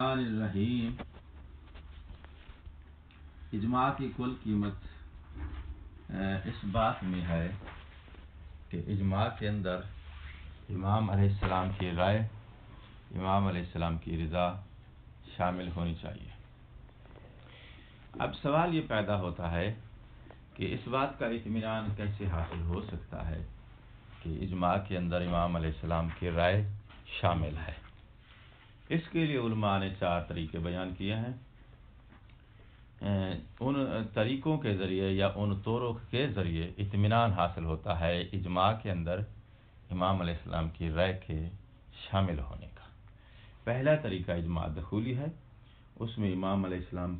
रहीम। इजमा की कुल कीमत इस बात में है कि इजमा के अंदर इमाम अलैहिस्सलाम की राय, इमाम अलैहिस्सलाम की रिज़ा शामिल होनी चाहिए। अब सवाल ये पैदा होता है कि इस बात का इत्मीनान कैसे हासिल हो सकता है कि इजमा के अंदर इमाम अलैहिस्सलाम की राय शामिल है। इसके लिए उलमा ने 4 तरीके बयान किए हैं। उन तरीक़ों के ज़रिए या उन तुरुक़ के ज़रिए इत्मीनान हासिल होता है इजमा के अंदर इमाम अलैहिस्सलाम की राय के शामिल होने का। पहला तरीका इजमा दखूली है। उसमें इमाम अलैहिस्सलाम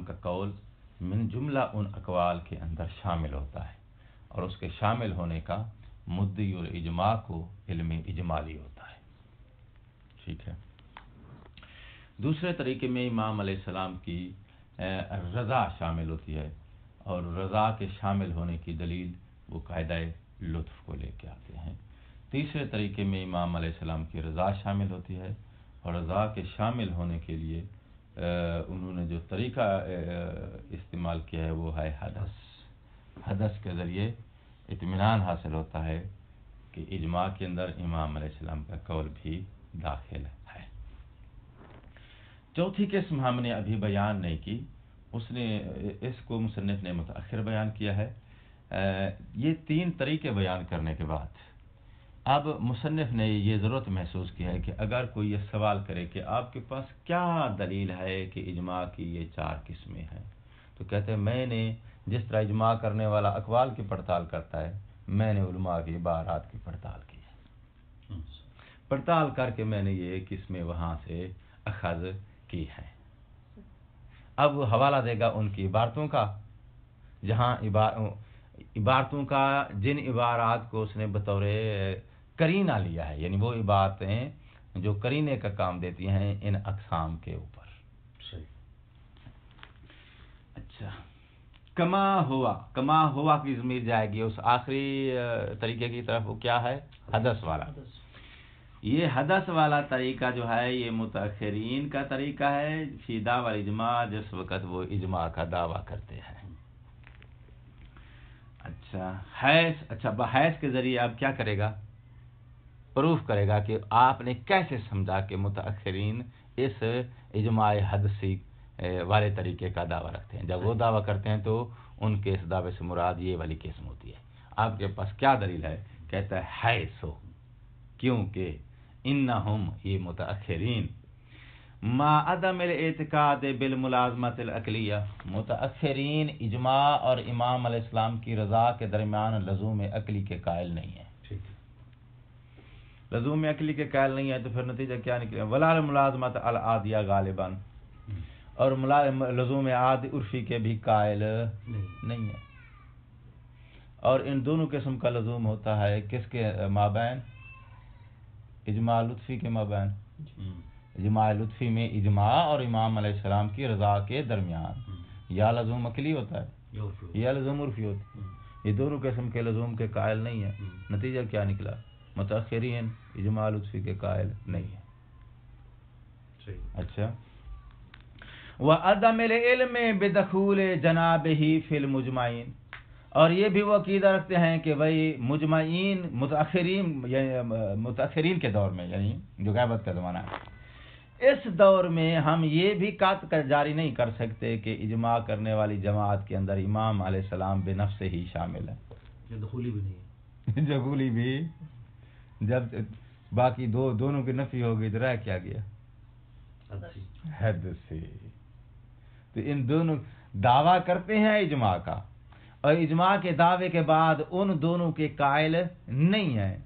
का कौल मिन जुमला उन अक़वाल के अंदर शामिल होता है और उसके शामिल होने का मुद्दी और इजमा को इल्म इजमाली होता है। ठीक है। दूसरे तरीके में इमाम अलैहिस्सलाम की रज़ा शामिल होती है और रज़ा के शामिल होने की दलील वो कायदा लुत्फ़ को लेके आते हैं। तीसरे तरीके में इमाम अलैहिस्सलाम की रज़ा शामिल होती है और रज़ा के शामिल होने के लिए उन्होंने जो तरीका इस्तेमाल किया है वो है हदस के ज़रिए इत्मीनान हासिल होता है कि इजमा के अंदर इमाम अलैहिस्सलाम का कौल भी दाखिल है। चौथी किस्म हमने अभी बयान नहीं की, उसने इसको मुसन्निफ ने मुतअख़िर बयान किया है। ये 3 तरीके बयान करने के बाद अब मुसन्निफ ने ये ज़रूरत महसूस की है कि अगर कोई ये सवाल करे कि आपके पास क्या दलील है कि इजमा की ये 4 किस्में हैं, तो कहते हैं मैंने जिस तरह इजमा करने वाला अक़वाल की पड़ताल करता है, मैंने उलमा की इबारात की पड़ताल की है। पड़ताल करके मैंने ये किस्में वहाँ से अखज़ की है। अब वो हवाला देगा उनकी इबारतों का, जहाँ इबारतों का जिन इबारात को उसने बतौर करीना लिया है, यानी वो इबारतें जो करीने का काम देती हैं इन अक़साम के ऊपर। अच्छा, कमा हुआ की ज़मीर जाएगी उस आखिरी तरीके की तरफ। वो क्या है? हदस वाला। ये हदस वाला तरीका जो है ये मुतअख़िरीन का तरीका है फी दावा इजमा, जिस वक़्त वो इजमा का दावा करते हैं। अच्छा, बहस के ज़रिए अब क्या करेगा? प्रूफ करेगा कि आपने कैसे समझा कि मुतअख़िरीन इस इजमाए हदसी वाले तरीके का दावा रखते हैं। जब वो दावा करते हैं तो उनके इस दावे से मुराद ये वाली किस्म होती है। आपके पास क्या दलील है? कहता है सो, क्योंकि इन्नहुम ये मुतअख़िरीन मा अदम एतिकाद बिल मुलाज़मतिल अक़लिया, मुतअख़िरीन इजमा और इमाम अलैहिस्सलाम की रज़ा के दरमियान लज़ूम अक़ली के कायल नहीं है। लज़ूम अक़ली के कायल नहीं है तो फिर नतीजा क्या निकलेगा? वला मुलाज़मत अल आदिया गालिबन, और लज़ूम आदि उर्फ़ी के भी कायल नहीं है। और इन दोनों किस्म का लज़ूम होता है किसके माबैन? इजमा लुत्फ़ी के माबैन। इजमा लुत्फ़ी में इजमा और इमाम अलैहिस्सलाम की रज़ा के दरमियान या लज़ूम अक़ली होता है या लज़ूम उर्फ़ी होता है। ये दोनों किस्म के लज़ूम के कायल नहीं है। नतीजा क्या निकला? मुतअख़िरीन इजमा लुत्फ़ी के कायल नहीं है। अच्छा, व अदमिल इल्म बिदख़ूल जनाबिही फ़िल मुजमाइन, और ये भी वो अक़ीदा रखते हैं कि भाई मुजमाइन मुतअख़िरीन के दौर में, यानी जो ग़ैबत का ज़माना है, इस दौर में हम ये भी कात जारी नहीं कर सकते कि इजमा करने वाली जमात के अंदर इमाम अलैहिस्सलाम बेनफ़्स ही शामिल है। दखूली भी नहीं है। दखूली भी, जब बाकी दोनों की नफ़ी हो गई तो रह क्या गया? हदसी। तो इन दोनों दावा करते हैं इजमा का, और इजमा के दावे के बाद उन दोनों के कायल नहीं है।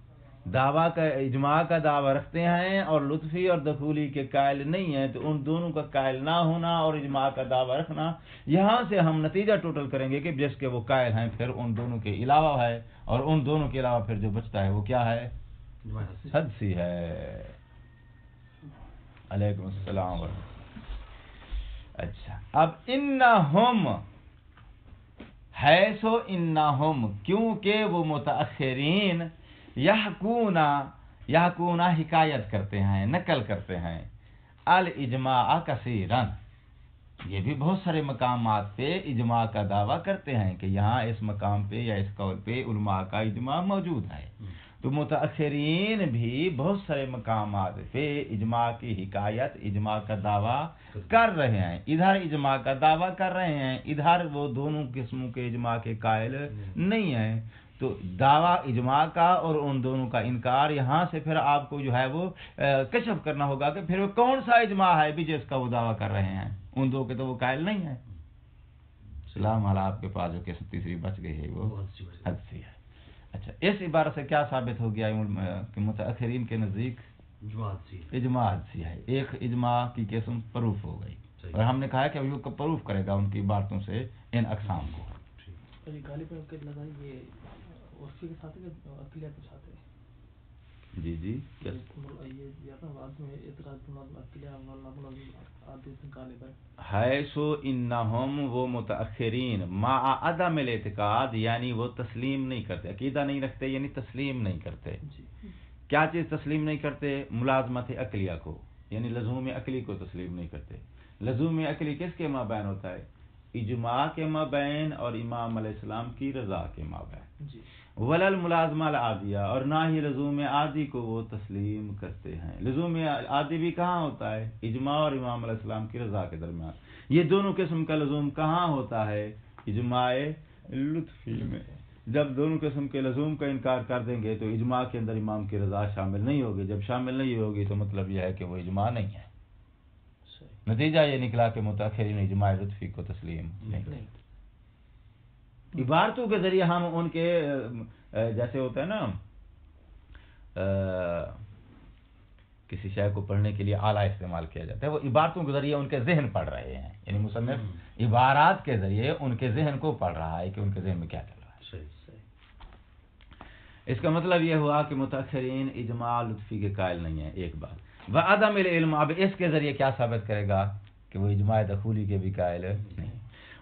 दावा का इजमा का दावा रखते हैं और लुत्फ़ी और दखूली के कायल नहीं है, तो उन दोनों का कायल ना होना और इजमा का दावा रखना, यहाँ से हम नतीजा टोटल करेंगे कि जिसके वो कायल हैं फिर उन दोनों के अलावा है, और उन दोनों के अलावा फिर जो बचता है वो क्या है? हदसी है। अलैकुम अस्सलाम। अच्छा, अब इन्नहुम है सो इन्नहुम, क्योंकि वो मुतअख़िरीन यहकूना हिकायत करते हैं, नकल करते हैं अल इजमा कसीरन, ये भी बहुत सारे मकामात पे इजमा का दावा करते हैं कि यहाँ इस मकाम पे या इस कौल पे उलमा का इजमा मौजूद है। तो मुतअखिरीन भी बहुत सारे मकामात पे इजमा की हिकायत, इजमा का दावा कर रहे हैं। इधर इजमा का दावा कर रहे हैं, इधर वो दोनों किस्मों के इजमा के कायल नहीं है। तो दावा इजमा का और उन दोनों का इनकार, यहाँ से फिर आपको जो है वो कशफ करना होगा कि फिर वो कौन सा इजमा है भी जिसका वो दावा कर रहे हैं। उन दो के तो वो कायल नहीं है। सलाम अला आपके पास जो किस्म तीसरी बच गई है वो हदसी है। अच्छा, इस इबारत से क्या साबित हो गया कि मुतअखिरीन के नज़दीक इजमा हदसी है। एक इजमा की किस्म प्रूफ हो गई और हमने कहा कि वो प्रूफ करेगा उनकी बातों से इन अक़साम को। जी जी, है सो इन्नहुम, वो मुतअखिरीन मा अदमिल इतिकाद, यानी वो तस्लीम नहीं करते, अकीदा नहीं रखते, यानी तस्लीम नहीं करते। क्या चीज़ तस्लीम नहीं करते? मुलाजमत अकलिया को, यानी लज़ूम अकली को तस्लीम नहीं करते। लज़ूम अकली किसके माबैन होता है? इजमा के माबैन और इमाम अलैहिस्सलाम की रज़ा के माबैन। वलल मुलाजमा आदिया, और ना ही लज़ूम आदि को वो तस्लीम करते हैं। लज़ूम आदि भी कहाँ होता है? इजमा और इमाम अलैहिस्सलाम की रज़ा के दरमियान। ये दोनों किस्म का लज़ूम कहाँ होता है? इजमाए लुत्फ़ी में। जब दोनों किस्म के लज़ूम का इनकार कर देंगे तो इजमा के अंदर इमाम की रज़ा शामिल नहीं होगी। जब शामिल नहीं होगी तो मतलब यह है कि वो इजमा नहीं है। नतीजा ये निकला कि मुतअखिरीन इजमा लुत्फ़ी को तस्लीम नहीं। इबारतों के जरिए हम उनके जैसे होता है ना, किसी शय को पढ़ने के लिए आला इस्तेमाल किया जाता है, वो इबारतों के जरिए उनके जहन पढ़ रहे हैं। यानी मुसन्निफ इबारात के जरिए उनके जहन को पढ़ रहा है कि उनके जहन में क्या चल रहा है। इसका मतलब ये हुआ कि मुतअखिरीन इजमा लुत्फ़ी के कायल नहीं है। एक बात व अदम इल्म, अब इसके जरिए क्या साबित करेगा कि वो इजमा दखूली के भी कायल नहीं।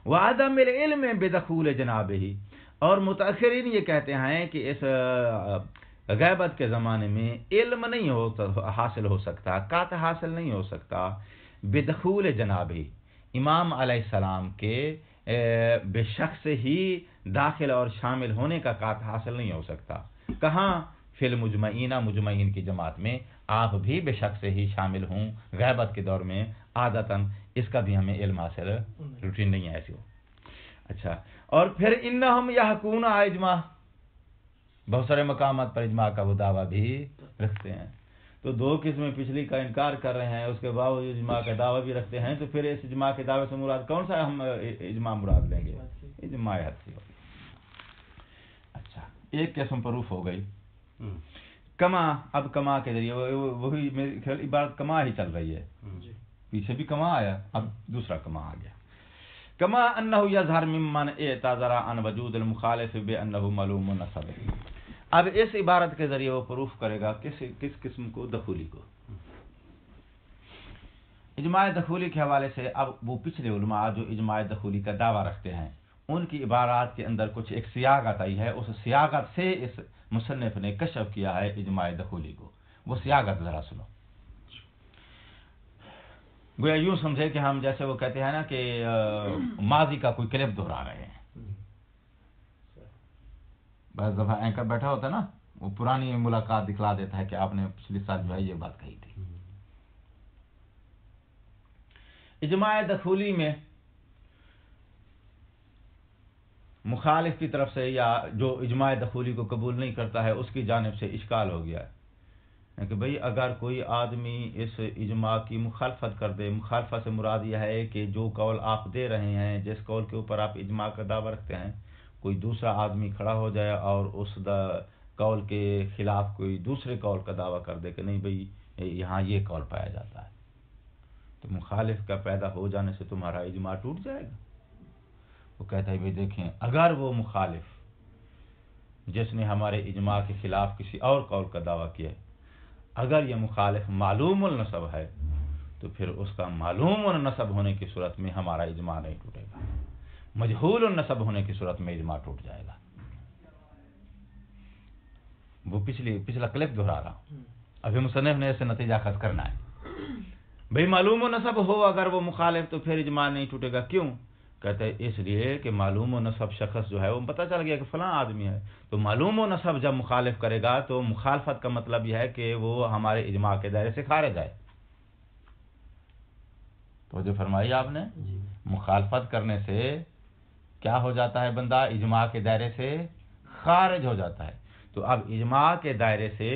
व अदम इल्म बेदखूल जनाबही, और मुतअखिरीन ये कहते हैं कि इस गैबत के ज़माने में इल्म नहीं हासिल हो सकता, कात हासिल नहीं हो सकता बेदखूल जनाबही, इमाम अलैहिस्सलाम के बेशक से ही दाखिल और शामिल होने का कात हासिल नहीं हो सकता। कहाँ? फिल मुजमईना, मुजमईन की जमात में आप भी बेशक से ही शामिल हों गैबत के दौर में आदतन, इसका भी हमें इल्म हासिल रूटीन नहीं है ऐसी हो। अच्छा, और फिर इन्नहुम यहकून इजमा, बहुत सारे मकामात पर इजमा का वो दावा भी रखते हैं। तो दो किस्में पिछली का इनकार कर रहे हैं, उसके बावजूद इजमा का दावा भी रखते हैं। तो फिर इस इजमा के दावे से मुराद कौन सा हम इजमा मुराद लेंगे? इजमा हदसी। अच्छा, एक किस्म प्रूफ हो गई। कमा, अब कमा के जरिए वही मेरे ख्याल इबारत कमा ही चल रही है, पीछे भी कमा आया, अब दूसरा कमा आ गया। कमा अन्नहु यज़हर मिम्मन एतज़रा अन वजूद मुखालिफ बिअन्नहु मालूम नसब। अब इस इबारत के जरिए वो प्रूफ करेगा किस किस्म को? दखूली को। इजमा दखूली के हवाले से अब वो पिछले उलमा जो इजमा दखूली का दावा रखते हैं उनकी इबारात के अंदर कुछ एक सियागत आई है, उस सियागत से इस मुसन्निफ ने कशफ किया है इजमा दखूली को। वो सियागत जरा सुनो। गोया यूं समझे कि हम जैसे वो कहते हैं ना कि माजी का कोई क्लिप दोहरा रहे हैं। बस दफा एंकर बैठा होता है ना, वो पुरानी मुलाकात दिखला देता है कि आपने पिछली साल जो है ये बात कही थी। इजमा दखूली में मुखालिफ की तरफ से या जो इजमा दखूली को कबूल नहीं करता है उसकी जानिब से इश्काल हो गया है कि भाई अगर कोई आदमी इस इजमा की मुखालफत कर दे, मुखालफत से मुराद यह है कि जो कौल आप दे रहे हैं, जिस कौल के ऊपर आप इजमा का दावा रखते हैं, कोई दूसरा आदमी खड़ा हो जाए और उस कौल के खिलाफ कोई दूसरे कौल का दावा कर दे कि नहीं भाई यहाँ ये कौल पाया जाता है, तो मुखालिफ का पैदा हो जाने से तुम्हारा इजमा टूट जाएगा। वो कहता है भाई देखें, अगर वो मुखालिफ जिसने हमारे इजमा के खिलाफ किसी और कौल का दावा किया है, अगर ये मुखालिफ मालूमुल नसब है तो फिर उसका मालूमुल नसब होने की सूरत में हमारा इजमा नहीं टूटेगा, मजहूलुल नसब होने की सूरत में इजमा टूट जाएगा। वो पिछला क्लिप दोहरा रहा हूं, अभी मुसन्निफ ने ऐसे नतीजा खत करना है। بھئی معلوم و نسب ہو اگر وہ مخالف تو پھر اجماع نہیں ٹوٹے گا. کیوں؟ کہتے ہیں اس لیے کہ معلوم و نسب شخص جو ہے وہ پتہ چل گیا کہ فلاں آدمی ہے، تو معلوم و نسب جب مخالف کرے گا تو مخالفت کا مطلب یہ ہے کہ وہ ہمارے اجماع کے دائرے سے خارج ہے. تو جو فرمائی آپ نے، مخالفت کرنے سے کیا ہو جاتا ہے؟ بندہ اجماع کے دائرے سے خارج ہو جاتا ہے. تو اب اجماع کے دائرے سے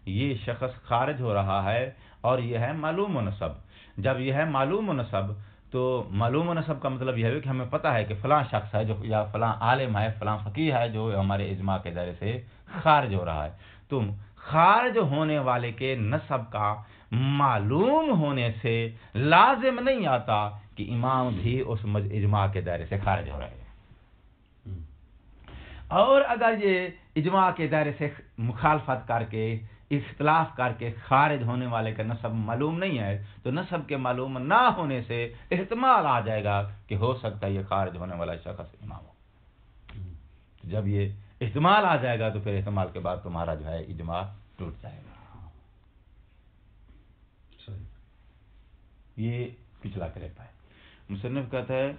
یہ شخص خارج ہو رہا ہے اور یہ ہے معلوم و نسب. جب یہ ہے معلوم و نسب تو معلوم و نسب کا مطلب یہ ہے کہ ہمیں پتہ ہے کہ فلاں شخص ہے جو یا فلاں عالم ہے، فلاں فقیہ ہے جو ہمارے اجماع کے دائرے سے خارج ہو رہا ہے. تو خارج ہونے والے کے نسب کا معلوم ہونے سے لازم نہیں آتا کہ امام بھی اس اجماع کے دائرے سے خارج ہو رہے ہیں. اور اگر یہ اجماع کے دائرے سے مخالفت کر کے اختلاف کر کے خارج ہونے والے کا نسب معلوم نہیں ہے تو نسب کے معلوم نہ ہونے سے احتمال آ جائے گا کہ ہو سکتا ہے یہ خارج ہونے والا شخص امام ہو. جب یہ احتمال آ جائے گا تو پھر احتمال کے بعد تمہارا جو ہے اجماع ٹوٹ جائے گا. یہ پچھلا کلپ ہے. مصنف کہتا ہے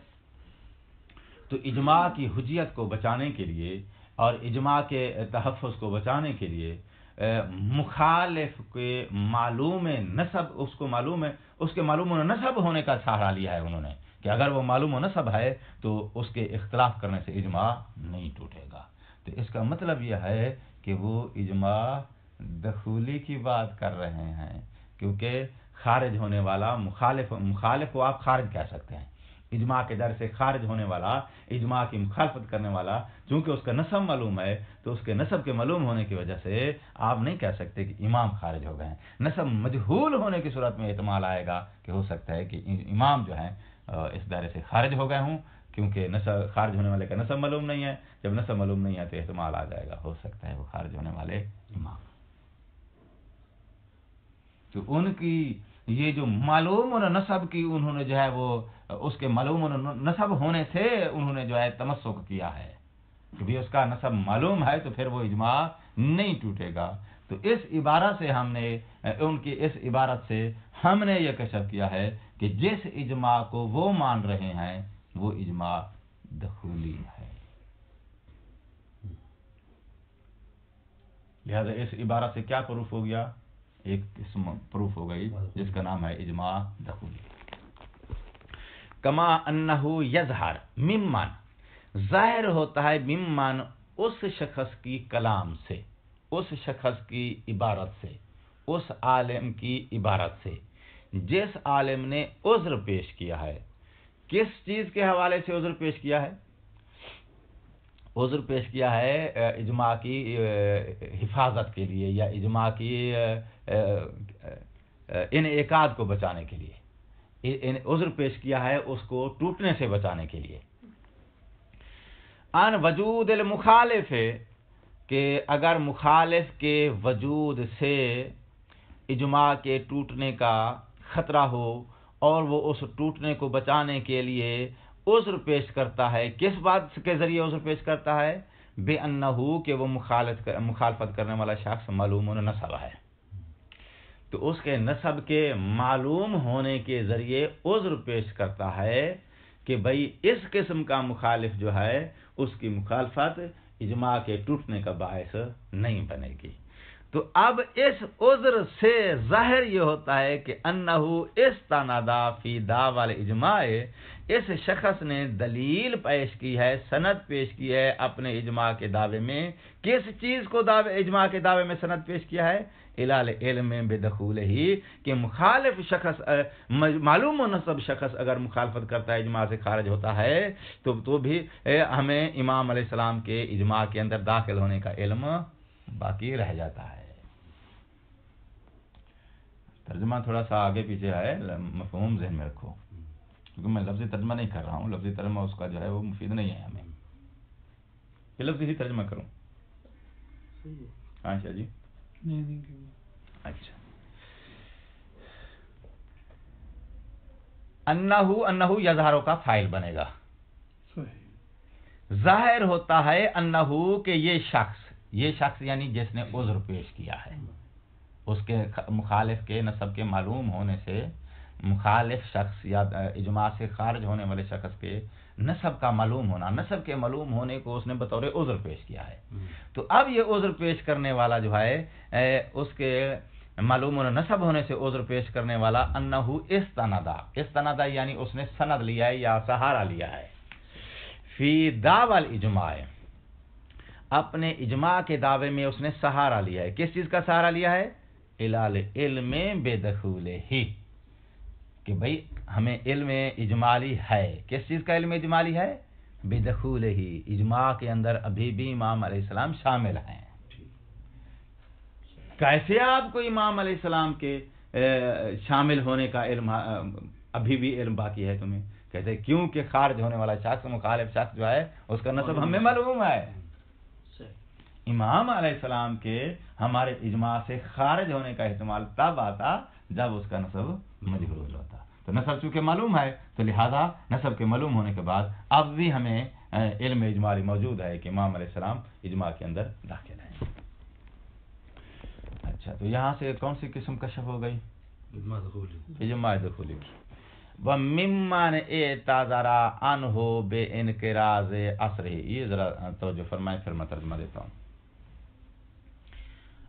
تو اجماع کی حجیت کو بچانے کے لیے اور اجماع کے تحفظ کو بچانے کے لیے مخالف کے معلوم نسب اس کے معلوم و نسب ہونے کا سہارا لیا ہے انہوں نے کہ اگر وہ معلوم و نسب ہے تو اس کے اختلاف کرنے سے اجماع نہیں ٹوٹے گا. تو اس کا مطلب یہ ہے کہ وہ اجماع دخولی کی بات کر رہے ہیں، کیونکہ خارج ہونے والا مخالف کو آپ خارج کہہ سکتے ہیں. اجماع کے در سے خارج ہونے والا، اجماع کی مخالفت کرنے والا، چونکہ اس کا نسب معلوم ہے تو اس کے نسب کے معلوم ہونے کی وجہ سے آپ نہیں کہہ سکتے کہ امام خارج ہو گئے ہیں. نسب مجہول ہونے کی صورت میں احتمال آئے گا کہ ہو سکتا ہے کہ امام جو ہیں اس دائرے سے خارج ہو گئے ہوں، کیونکہ نسب خارج ہونے والے کا نسب معلوم نہیں ہے. جب نسب معلوم نہیں ہے تو احتمال آ جائے گا ہو سکتا ہے وہ خارج ہونے والے امام. تو ان کی یہ جو معلوم نسب کی انہوں نے جو ہے وہ اس کے معلوم نسب ہونے سے انہوں نے جو ہے تمسک کیا ہے کہ بھی اس کا نسب معلوم ہے تو پھر وہ اجماع نہیں ٹوٹے گا. تو اس عبارت سے ہم نے ان کی اس عبارت سے ہم نے یہ کشف کیا ہے کہ جس اجماع کو وہ مان رہے ہیں وہ اجماع دخولی ہے. لہذا اس عبارت سے کیا پروف ہو گیا؟ ایک قسم پروف ہو گئی جس کا نام ہے اجماع دخولی. کما انہو یظہر ممن، ظاہر ہوتا ہے ممن اس شخص کی کلام سے، اس شخص کی عبارت سے، اس عالم کی عبارت سے جس عالم نے عذر پیش کیا ہے. کس چیز کے حوالے سے عذر پیش کیا ہے؟ عذر پیش کیا ہے اجماع کی حفاظت کے لیے یا اجماع کی انعقاد کو بچانے کے لیے. عذر پیش کیا ہے اس کو ٹوٹنے سے بچانے کے لیے. ان وجود المخالف، کہ اگر مخالف کے وجود سے اجماع کے ٹوٹنے کا خطرہ ہو اور وہ اس ٹوٹنے کو بچانے کے لیے عذر پیش کرتا ہے. کس بات کے ذریعے عذر پیش کرتا ہے؟ بے انہو، کہ وہ مخالفت کرنے والا شخص معلوم نسب ہے. تو اس کے نسب کے معلوم ہونے کے ذریعے عذر پیش کرتا ہے کہ بھئی اس قسم کا مخالف جو ہے اس کی مخالفت اجماع کے ٹوٹنے کا باعث نہیں بنے گی. تو اب اس عذر سے ظاہر یہ ہوتا ہے کہ انہو استنادا فی دعوی الاجماع، اس شخص نے دلیل پیش کی ہے، سند پیش کی ہے اپنے اجماع کے دعوے میں. کس چیز کو اجماع کے دعوے میں سند پیش کیا ہے؟ الال علم بدخولہ، کہ مخالف شخص معلوم و نسب شخص اگر مخالفت کرتا ہے اجماع سے خارج ہوتا ہے تو بھی ہمیں امام علیہ السلام کے اجماع کے اندر داخل ہونے کا علم باقی رہ جاتا ہے. ترجمہ تھوڑا سا آگے پیچھے ہے، مفہوم ذہن میں رکھو، کیونکہ میں لفظی ترجمہ نہیں کر رہا ہوں. لفظی ترجمہ اس کا جو ہے وہ مفید نہیں ہے ہمیں. یہ لفظی ہی ترجمہ کروں. ہاں شاہ جی، اچھا. انہو یظہرو کا فاعل بنے گا. ظاہر ہوتا ہے انہو کہ یہ شخص یعنی جس نے عذر پیش کیا ہے، اس کے مخالف کے نسب کے معلوم ہونے سے मुखालिफ शख्स या इजमा से खारिज होने वाले शख्स के नसब का मालूम होना, नसब के मालूम होने को उसने बतौर उज़्र पेश किया है। तो अब ये उज़्र पेश करने वाला जो है उसके मालूम होना, नसब होने से उज़्र पेश करने वाला अन्नहु इस्तनदा यानी उसने सनद लिया है या सहारा लिया है, फी दावल इजमा, अपने इजमा के दावे में उसने सहारा लिया है। किस चीज का सहारा लिया है? इलाल इल्मे बेदखूले ही, कि भाई हमें इल्म इजमाली है। किस चीज का इल्म इजमाली है? बेदखूले ही, इजमा के अंदर अभी भी इमाम अलैहिस्सलाम शामिल हैं। कैसे आपको इमाम अलैहिस्सलाम के शामिल होने का इल्म अभी भी इल्म बाकी है तुम्हें? कहते क्योंकि खारिज होने वाला शख्स, मुखालिफ शख्स जो है उसका नसब हमें मालूम है। इमाम अलैहिस्सलाम के हमारे इजमा से खारिज होने का इस्तेमाल तब आता जब उसका नसब मजहूल होता। तो नसब चूंकि मालूम है तो लिहाजा नसब के मालूम होने के बाद अब भी हमें इल्म इजमाली मौजूद है कि इमाम अलैहिस्सलाम इजमा के अंदर दाखिल है। अच्छा, तो यहाँ से कौन सी किस्म कशफ हो गई? इजमा दुखुली की। व मिम्मन एताज़रा अनहु बेइनकिराज़ असरिही, ये जरा तवज्जो फरमाएं, फिर मैं तर्जुमा देता हूँ।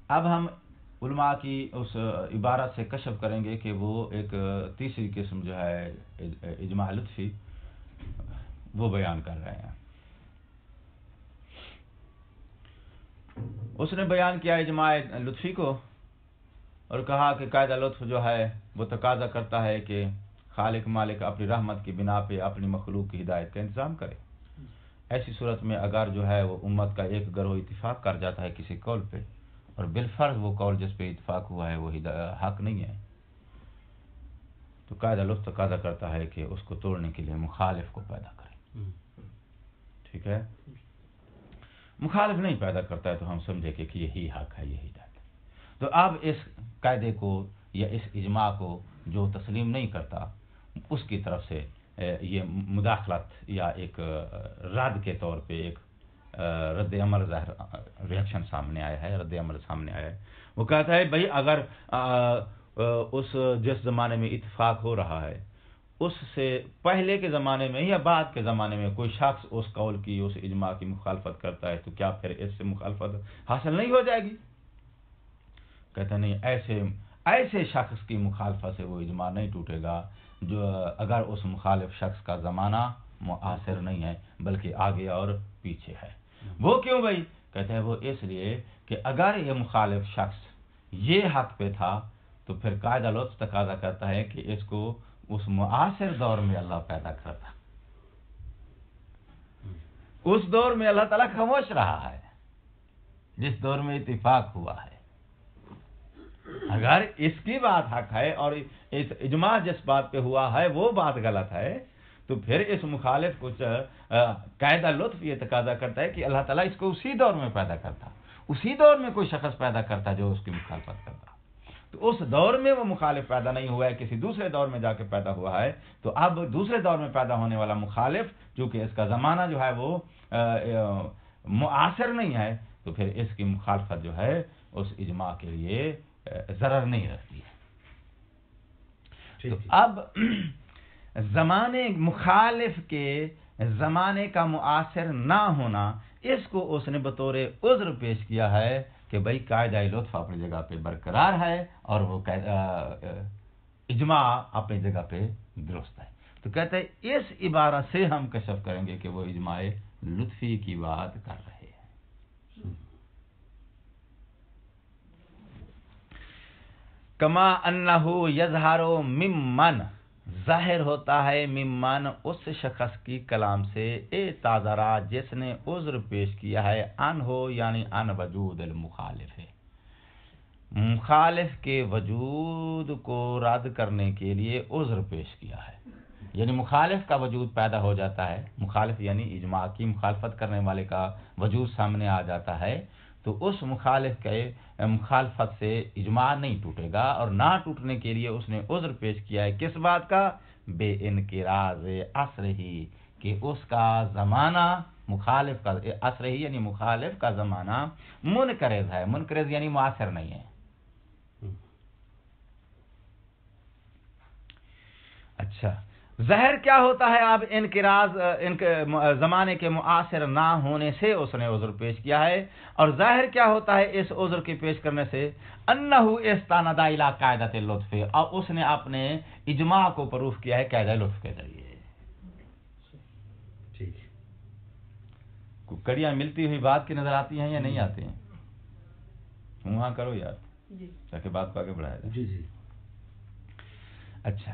अब हम उलमा की उस इबारत से कशफ करेंगे कि वो एक तीसरी किस्म जो है इजमा लुत्फ़ी वो बयान कर रहे हैं। उसने बयान किया इजमा लुत्फ़ी को और कहा कि कायदा लुत्फ़ जो है वो तकाजा करता है कि खालिक मालिक अपनी रहमत की बिना पे अपनी मखलूक की हिदायत का इंतज़ाम करे। ऐसी सूरत में अगर जो है वो उम्मत का एक गरोह इत्तिफाक कर जाता है किसी कौल पे, और बिलफर्ज वो कौल जिस पे इत्तिफाक हुआ है वो हक नहीं है, तो कायदा लुत्फ़ तकाजा करता है कि उसको तोड़ने के लिए मुखालिफ को पैदा करें। ठीक है, मुखालिफ नहीं पैदा करता है तो हम समझे कि यही हक है, यही हिदायत है। तो अब इस कायदे को या इस इजमा को जो तस्लीम नहीं करता उसकी तरफ से ये मुदाखलत या एक रद्द के तौर पे एक रद्द अमल रिएक्शन सामने आया है, रद्द अमल सामने आया है। वो कहता है भाई अगर उस जिस ज़माने में इत्तिफाक हो रहा है उससे पहले के ज़माने में या बाद के ज़माने में कोई शख्स उस कौल की, उस इजमा की मुखालफत करता है तो क्या फिर इससे मुखालफत हासिल नहीं हो जाएगी? कहता नहीं, ऐसे शख्स की मुखालफत से वो इजमा नहीं टूटेगा जो अगर उस मुखालिफ शख्स का ज़माना मुआसिर नहीं है बल्कि आगे और पीछे है। वो क्यों भाई? कहते हैं वो इसलिए कि अगर ये मुखालिफ शख्स ये हक पे था तो फिर कायदा लुत्फ़ तकाजा करता है कि इसको उस मुआसिर दौर में अल्लाह पैदा करता। उस दौर में अल्लाह ताला खामोश रहा है जिस दौर में इत्तिफाक हुआ है। अगर इसकी बात हक है और इस इजमा जिस बात पे हुआ है वो बात गलत है तो फिर इस मुखालिफ कुछ कायदा लुत्फ़ ये तकाजा करता है कि अल्लाह ताला इसको उसी दौर में पैदा करता, उसी दौर में कोई शख्स पैदा करता जो उसकी मुखालफत करता। तो उस दौर में वो मुखालिफ पैदा नहीं हुआ है, किसी दूसरे दौर में जाके पैदा हुआ है। तो अब दूसरे दौर में पैदा होने वाला मुखालिफ चूंकि इसका ज़माना जो है वो मुआसिर नहीं है तो फिर इसकी मुखालफत जो है उस इजमा के लिए ज़रर नहीं रखती है। तो अब ज़माने मुखालिफ के ज़माने का मुआसिर ना होना, इसको उसने बतौर उज़्र पेश किया है कि भाई कायदा लुत्फ़ अपनी जगह पे बरकरार है और वो इजमा अपनी जगह पे दुरुस्त है। तो कहते हैं इस इबारत से हम कशफ करेंगे कि वो इजमा लुत्फ़ी की बात कर रहे हैं। कमा अन्नहु यज़हरु मिम्मन, ज़ाहिर होता है मिम्मन उस शख्स की कलाम से एताज़रा जिसने उज़्र पेश किया है, अन हो यानी अन वजूद मुखालिफ है, मुखालिफ के वजूद को रद्द करने के लिए उज़्र पेश किया है। यानी मुखालिफ का वजूद पैदा हो जाता है, मुखालिफ यानी इजमा की मुखालफत करने वाले का वजूद सामने आ जाता है तो उस मुखालिफ के मुखालफत से इजमा नहीं टूटेगा और ना टूटने के लिए उसने उज़्र पेश किया है। किस बात का? बेइनकिराज़ असरिही, कि उसका ज़माना मुखालिफ का असरिही यानी मुखालिफ का ज़माना मुनकरिज़ है। मुनकरिज़ यानी मुआसिर नहीं है। अच्छा, ज़हर क्या होता है? अब इनकिराज इनके ज़माने के मुआसिर ना होने से उसने उज़्र पेश किया है, और ज़ाहिर क्या होता है इस उज़्र के पेश करने से? अन्नहु इस्तानदा इला कायदत लुत्फ़, और उसने अपने इजमा को प्रूफ किया है कायदा लुत्फ़ के जरिए। ठीक, कड़ियाँ मिलती हुई बात की नजर आती हैं या नहीं आती हैं? वहाँ करो यार ताकि बात को आगे बढ़ाया जाए। जी जी। अच्छा,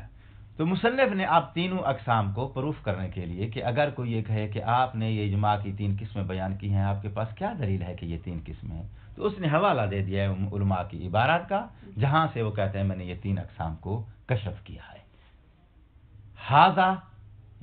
तो मुसन्निफ ने आप तीनों अक़साम को प्रूफ करने के लिए कि अगर कोई ये कहे कि आपने ये इजमा की 3 किस्में बयान की हैं, आपके पास क्या दलील है कि ये 3 किस्में हैं, तो उसने हवाला दे दिया है उलमा की इबारत का, जहां से वो कहते हैं मैंने ये 3 अक़साम को कशफ किया है। हाजा,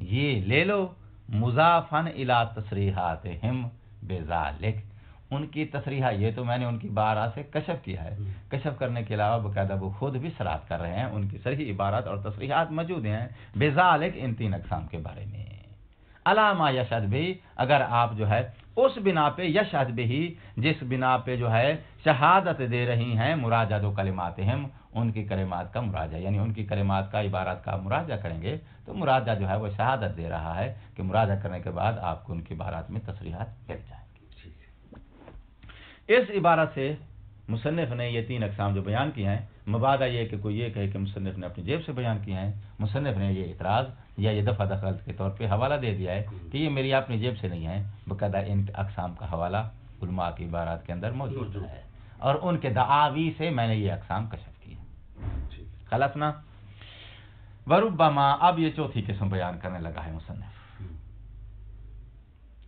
ये ले लो, मुज़ाफ़न इला तसरीहातिहिम बेज़ालिक, उनकी तसरीहा, ये तो मैंने उनकी बारह से कशफ किया है। कशफ करने के अलावा बाकायदा वो खुद भी सराहत कर रहे हैं, उनकी सही इबारत और तसरीहात मौजूद हैं बेज़ालिक, इन 3 अक़साम के बारे में। अलामा यशहद भी, अगर आप जो है उस बिना पे, यशहद भी, जिस बिना पे जो है शहादत दे रही हैं, मुराजा दो कलिमातिहिम, उनकी कलिमात का मुराजा, यानी उनकी कलिमात का इबारत का मुराजा करेंगे तो मुराजा जो है वो शहादत दे रहा है कि मुराजा करने के बाद आपको उनकी इबारत में तसरीहात मिल जाएंगी। इस इबारत से मुसन्निफ ने ये 3 अक़साम जो बयान किए हैं, मबादा ये कि कोई ये कहे कि मुसन्निफ ने अपनी जेब से बयान किए हैं, मुसन्निफ ने ये इतराज़ या ये दफ़ा दखल के तौर पे हवाला दे दिया है कि ये मेरी अपनी जेब से नहीं है, बाकायदा इन अक़साम का हवाला उलमा की इबारत के अंदर मौजूद है, और उनके दआवी से मैंने ये अक़साम कशफ किए। खलास ना? वरुब्बमा, अब ये चौथी किस्म बयान करने लगा है मुसन्निफ।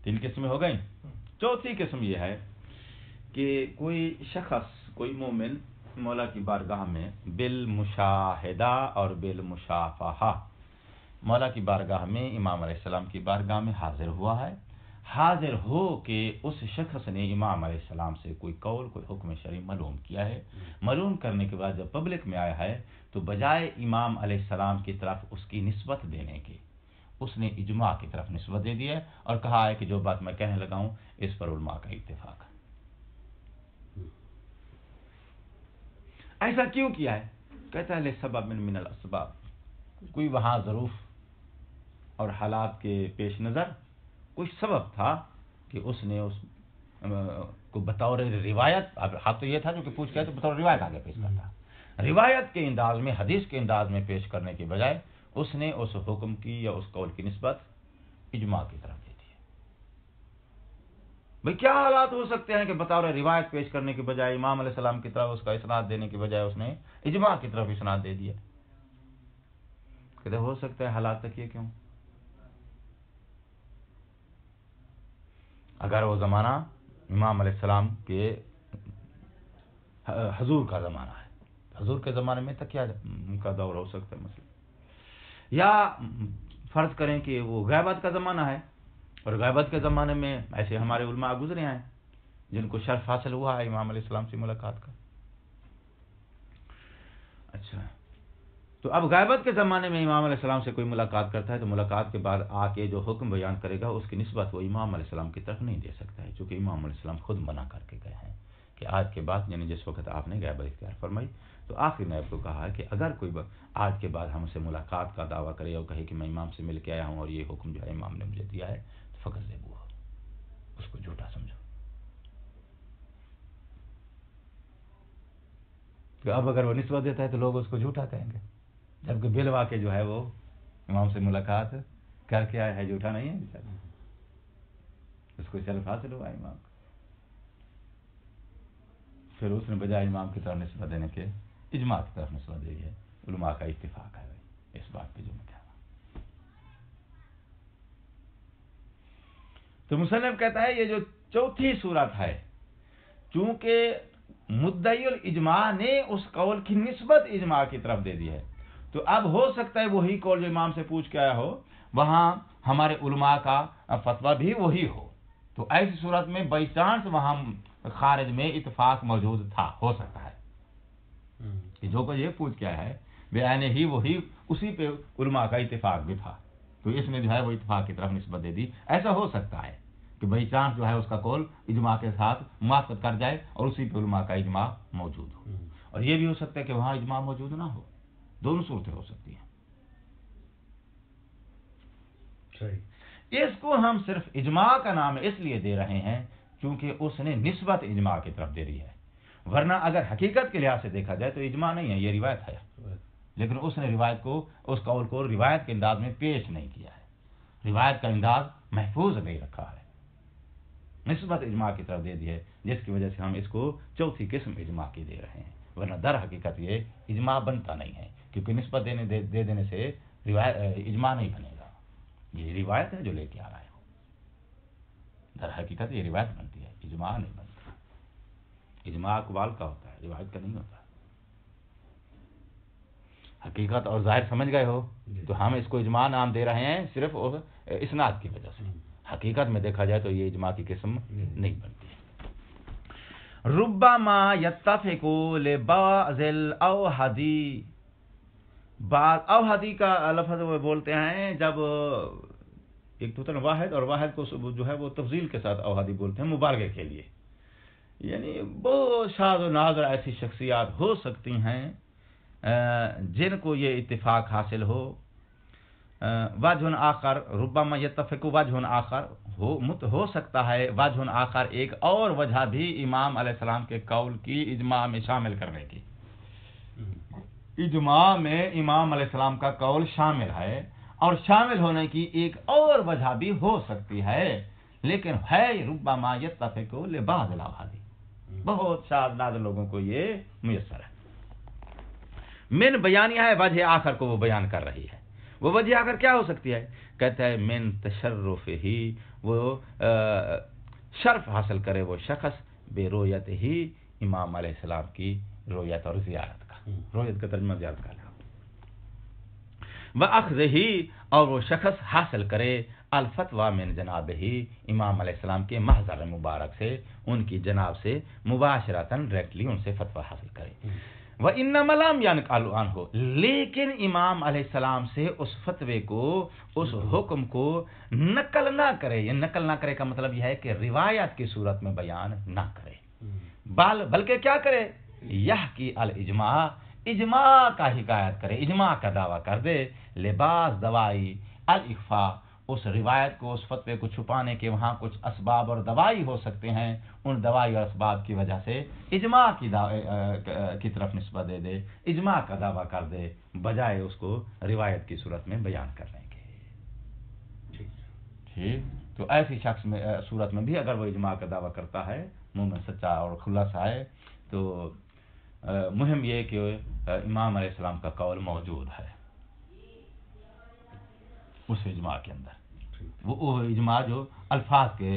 3 किस्में हो गई, चौथी किस्म ये है कि कोई शख्स, कोई मोमिन मौला की बारगाह में बिल मुशाहिदा और बिल मुशाफहा, मौला की बारगाह में, इमाम अलैहिस्सलाम की बारगाह में हाजिर हुआ है। हाजिर हो के उस शख्स ने इमाम अलैहिस्सलाम से कोई कौल, कोई हुक्म शरई मालूम किया है। मालूम करने के बाद जब पब्लिक में आया है तो बजाय इमाम अलैहिस्सलाम की तरफ उसकी निस्बत देने के, उसने इजमा की तरफ निस्बत दे दी है और कहा है कि जो बात मैं कहने लगा हूं इस पर उलमा का इत्तेफाक है। ऐसा क्यों किया है? कहता है सबब मिनल असबाब, कोई वहां ज़रूफ और हालात के पेश नज़र कोई सबब था कि उसने उस को बतौर रिवायत, अब हाथ तो ये था जो कि पूछ के तो बतौर रिवायत आगे पेश करता, रिवायत के अंदाज में, हदीस के अंदाज में पेश करने के बजाय उसने उस हुक्म की या उस कौल की निस्बत इजमा की तरफ दे दी है। भाई क्या हालात हो सकते हैं कि बतौर रिवायत पेश करने के बजाय इमाम अलैहिस्सलाम की तरफ उसका इसनाद देने के बजाय उसने इजमा की तरफ इसनाद दे दिया? कहते हो सकता है हालात तक ये क्यों? अगर वो ज़माना इमाम अलैहिस्सलाम के हजूर का ज़माना है, हजूर के ज़माने में तक क्या का दौर हो सकता है मसला, या फ़र्ज़ करें कि वो ग़ैबत का ज़माना है, और ग़ैबत के ज़माने में ऐसे हमारे उलमा गुजरे हैं जिनको शर्फ हासिल हुआ है इमाम अलैहिस्सलाम से मुलाकात का। अच्छा, तो अब ग़ैबत के ज़माने में इमाम अलैहिस्सलाम से कोई मुलाकात करता है तो मुलाकात के बाद आके जो हुक्म बयान करेगा उसकी निस्बत वो इमाम अलैहिस्सलाम की तरफ नहीं दे सकता है, चूँकि इमाम अलैहिस्सलाम खुद मना करके गए हैं कि आज के बाद, यानी जिस वक्त आपने ग़ैबत इख्तियार फरमाई, तो आखिर ने आपको कहा है कि अगर कोई आज के बाद हमसे मुलाकात का दावा करे और कहे कि मैं इमाम से मिल के आया हूँ और ये हुक्म जो है इमाम ने मुझे दिया है, तो फ़कत ज़ेबू हो, उसको झूठा समझो। तो अब अगर वो निस्बत देता है तो लोग उसको झूठा कहेंगे, जबकि बिल वाक़े जो है वो इमाम से मुलाकात करके आया है, झूठा नहीं है बेचारा, उसको शर्फ हासिल हुआ इमाम का। फिर उसने बजाय इमाम की तरफ निस्बत देने के इजमा की तरफ निस्बत दी है। उलमा का इत्तिफाक है भाई इस बात पे जो मैं कह रहा हूं। तो मुसन्निफ कहता है ये जो चौथी सूरत है, चूंकि मुद्दईउल इजमा ने उस कौल की निस्बत इजमा की तरफ दे दी है, तो अब हो सकता है वही कौल जो इमाम से पूछ के आया हो वहां हमारे उलमा का फतवा भी वही हो, तो ऐसी सूरत में बाई चांस वहां खारिज में इत्तेफाक मौजूद था, हो सकता है कि जो को ये पूछ के आया है बयान ही वही, उसी पे उलमा का इत्तेफाक भी था, तो इसने जो है वो इत्तेफाक की तरफ निस्बत दे दी। ऐसा हो सकता है कि बाई चांस जो है उसका कौल इजमा के साथ मुआफ़क़त कर जाए और उसी पे उलमा का इजमा मौजूद हो, और ये भी हो सकता है कि वहां इजमा मौजूद ना हो, दोनों सूरतें हो सकती हैं। اس کو ہم صرف اجماع کا نام اس لیے دے رہے ہیں کیونکہ اس نے نسبت اجماع کی طرف دے دی ہے، ورنہ اگر حقیقت کے لحاظ سے دیکھا جائے تو اجماع نہیں ہے، یہ روایت ہے، لیکن اس نے روایت کو، اس قول کو روایت کے انداز میں پیش نہیں کیا ہے، روایت کا انداز محفوظ نہیں رکھا ہے، نسبت اجماع کی طرف دے دی ہے، جس کی وجہ سے ہم اس کو چوتھی قسم اجماع کی دے رہے ہیں، ورنہ در حقیقت یہ اجماع بنتا نہیں ہے، کیونکہ نسبت دے دینے سے اجماع نہیں بنے گا، یہ روایت ہے جو لے کے آ رہا ہے، در حقیقت یہ روایت بنتی ہے، اجماع نہیں بنتا، اجماع اقوال کا ہوتا ہے، روایت کا نہیں ہوتا۔ حقیقت اور ظاہر سمجھ گئے ہو، تو ہم اس کو اجماع نام دے رہے ہیں صرف اسناد کی وجہ سے، حقیقت میں دیکھا جائے تو یہ اجماع کی قسم نہیں بنتی ہے۔ ربما یتفق لبعض الاوحدی، بعض اوحدی کا لفظ وہ بولتے ہیں جب ایک تو ہوتا ہے واحد، اور واحد کو جو ہے وہ تفضیل کے ساتھ اوحدی بولتے ہیں مبالغے کے لیے، یعنی بہت شاذ و نادر ایسی شخصیات ہو سکتی ہیں جن کو یہ اتفاق حاصل ہو، وجہ آخر، ربما یتفق وجہ آخر، ہو سکتا ہے وجہ آخر، ایک اور وجہ بھی امام علیہ السلام کے قول کی اجماع میں شامل کرنے کی، اجماع میں امام علیہ السلام کا قول شامل ہے، اور شامل ہونے کی ایک اور وجہ بھی ہو سکتی ہے، لیکن ہے ربما یتفق لبعض الاوحدی، بہت شاذ نادر لوگوں کو یہ میسر ہے۔ من بیانیہ ہے، وجہ آخر کو وہ بیان کر رہی ہے، وہ وجہ آخر کیا ہو سکتی ہے؟ کہتا ہے من تشرف ہی، وہ شرف حاصل کرے وہ شخص بے رویت ہی، امام علیہ السلام کی رویت اور زیارت کا، رویت کا ترجمہ زیارت کا، وَأَخْذِ ہی، اور وہ شخص حاصل کرے الفتویٰ من جناب ہی، امام علیہ السلام کے محضر مبارک سے، ان کی جناب سے مباشرتاً ڈائریکٹلی ان سے فتویٰ حاصل کرے، وَإِنَّمَا لَمْ يَنْقَلْ عَنْهُ، لیکن امام علیہ السلام سے اس فتوے کو، اس حکم کو نقل نہ کرے، یہ نقل نہ کرے کا مطلب یہ ہے کہ روایت کی صورت میں بیان نہ کرے، بلکہ کیا کرے؟ یحکی الاجماع، اجماع کا حکایت کرے، اجماع کا دعویٰ کر دے، لباس دوائی الاخفاء، اس روایت کو، اس فتوے کو چھپانے کے وہاں کچھ اسباب اور دوائی ہو سکتے ہیں، ان دوائی اور اسباب کی وجہ سے اجماع کی طرف نسبت دے دے، اجماع کا دعویٰ کر دے، بجائے اس کو روایت کی صورت میں بیان کرنے کے۔ ٹھیک، تو ایسی شخص میں صورت میں بھی اگر وہ اجماع کا دعویٰ کرتا ہے، مومن سچا اور خلص ہے، تو مہم یہ کہ امام علیہ السلام کا قول موجود ہے اس اجماع کے اندر، وہ اجماع جو الفاظ کے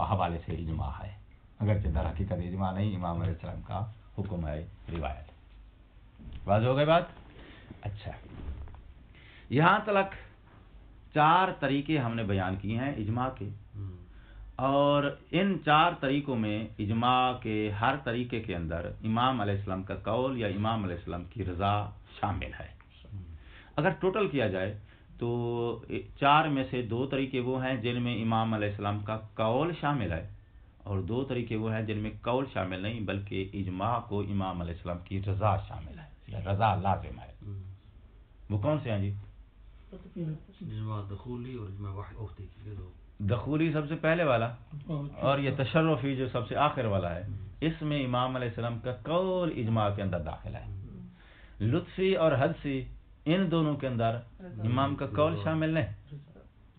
حوالے سے اجماع ہے، اگرچہ در حقیقت اجماع نہیں، امام علیہ السلام کا حکم ہے، روایت۔ واضح ہو گئی بات؟ اچھا، یہاں تک 4 طریقے ہم نے بیان کیے ہیں اجماع کے، اور ان 4 طریقوں میں اجماع کے ہر طریقے کے اندر امام علیہ السلام کا قول یا امام علیہ السلام کی رضا شامل ہے۔ اگر ٹوٹل کیا جائے تو 4 میں سے 2 طریقے وہ ہیں جن میں امام علیہ السلام کا قول شامل ہے، اور 2 طریقے وہ ہیں جن میں قول شامل نہیں بلکہ اجماع کو امام علیہ السلام کی رضا شامل ہے یا رضا لازم ہے۔ وہ کون سے ہیں جی؟ اجماع دخولی اور اجماع وحدی۔ دخولی سب سے پہلے والا، اور یہ تشرفی جو سب سے آخر والا ہے، اس میں امام علیہ السلام کا قول اجماع کے اندر داخل ہے۔ لطفی اور حدسی، ان دونوں کے اندر امام کا قول شامل نہیں،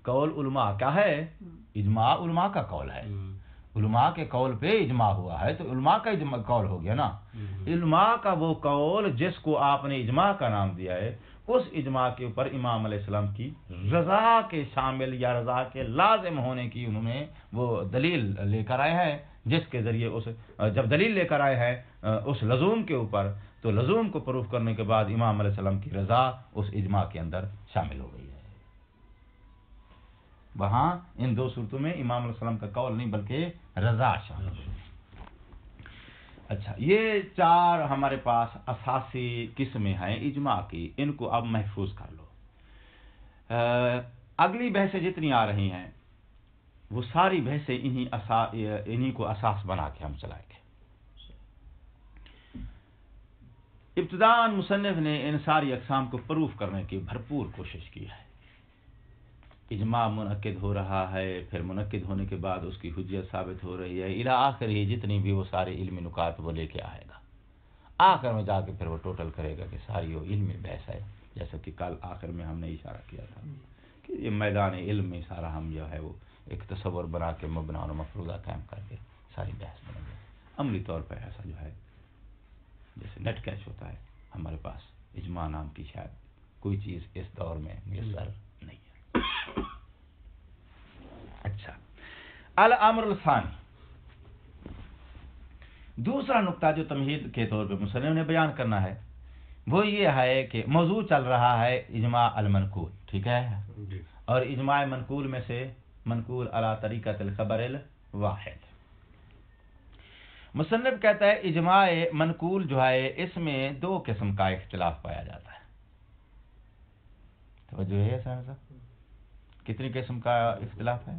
قول علماء کا ہے، اجماع علماء کا قول ہے، علماء کے قول پہ اجماع ہوا ہے تو علماء کا قول ہو گیا نا، علماء کا وہ قول جس کو آپ نے اجماع کا نام دیا ہے، اس اجماع کے اوپر امام علیہ السلام کی رضا کے شامل یا رضا کے لازم ہونے کی انہوں نے وہ دلیل لے کر آئے ہیں، جس کے ذریعے جب دلیل لے کر آئے ہیں اس لزوم کے اوپر، تو لزوم کو پروف کرنے کے بعد امام علیہ السلام کی رضا اس اجماع کے اندر شامل ہو گئی ہے۔ وہاں ان 2 صورتوں میں امام علیہ السلام کا قول نہیں بلکہ رضا شامل ہے۔ اچھا، یہ 4 ہمارے پاس اساسی قسمیں ہیں اجماع کی، ان کو اب محفوظ کر لو۔ اگلی بحثیں جتنی آ رہی ہیں وہ ساری بحثیں انہی کو اساس بنا کے ہم چلائیں گے۔ ابتداءً مصنف نے ان ساری اقسام کو پروف کرنے کی بھرپور کوشش کی ہے، اجماع منعقد ہو رہا ہے، پھر منعقد ہونے کے بعد اس کی حجت ثابت ہو رہی ہے، الی آخر ہی جتنی بھی وہ سارے علمی نکات وہ لے کے آئے گا، آخر میں جا کے پھر وہ ٹوٹل کرے گا کہ ساری وہ علمی بحث ہے، جیسا کہ کل آخر میں ہم نے اشارہ کیا تھا کہ یہ میدان علم میں سارا ہم جو ہے وہ ایک تصور بنا کے مبنا اور مفروضہ قائم کر کے ساری بحث بنے گی۔ عملی طور پر ایسا جو ہے جیسے نیٹ کیش ہوتا ہے، ہمارے پاس اجماع نام کی شاید کوئی چیز اس دور میں میسر نہیں ہے۔ اچھا، الامر الثانی، دوسرا نقطہ جو تمہید کے طور پہ مصنف نے بیان کرنا ہے وہ یہ ہے کہ موضوع چل رہا ہے اجماع المنقول، ٹھیک ہے، اور اجماع منقول میں سے منقول علی طریقۃ الخبر الواحد۔ مصنف کہتا ہے اجماع منقول جو ہے اس میں دو قسم کا اختلاف پایا جاتا ہے۔ توجہ ہے سر صاحب، کتنی قسم کا اختلاف ہے؟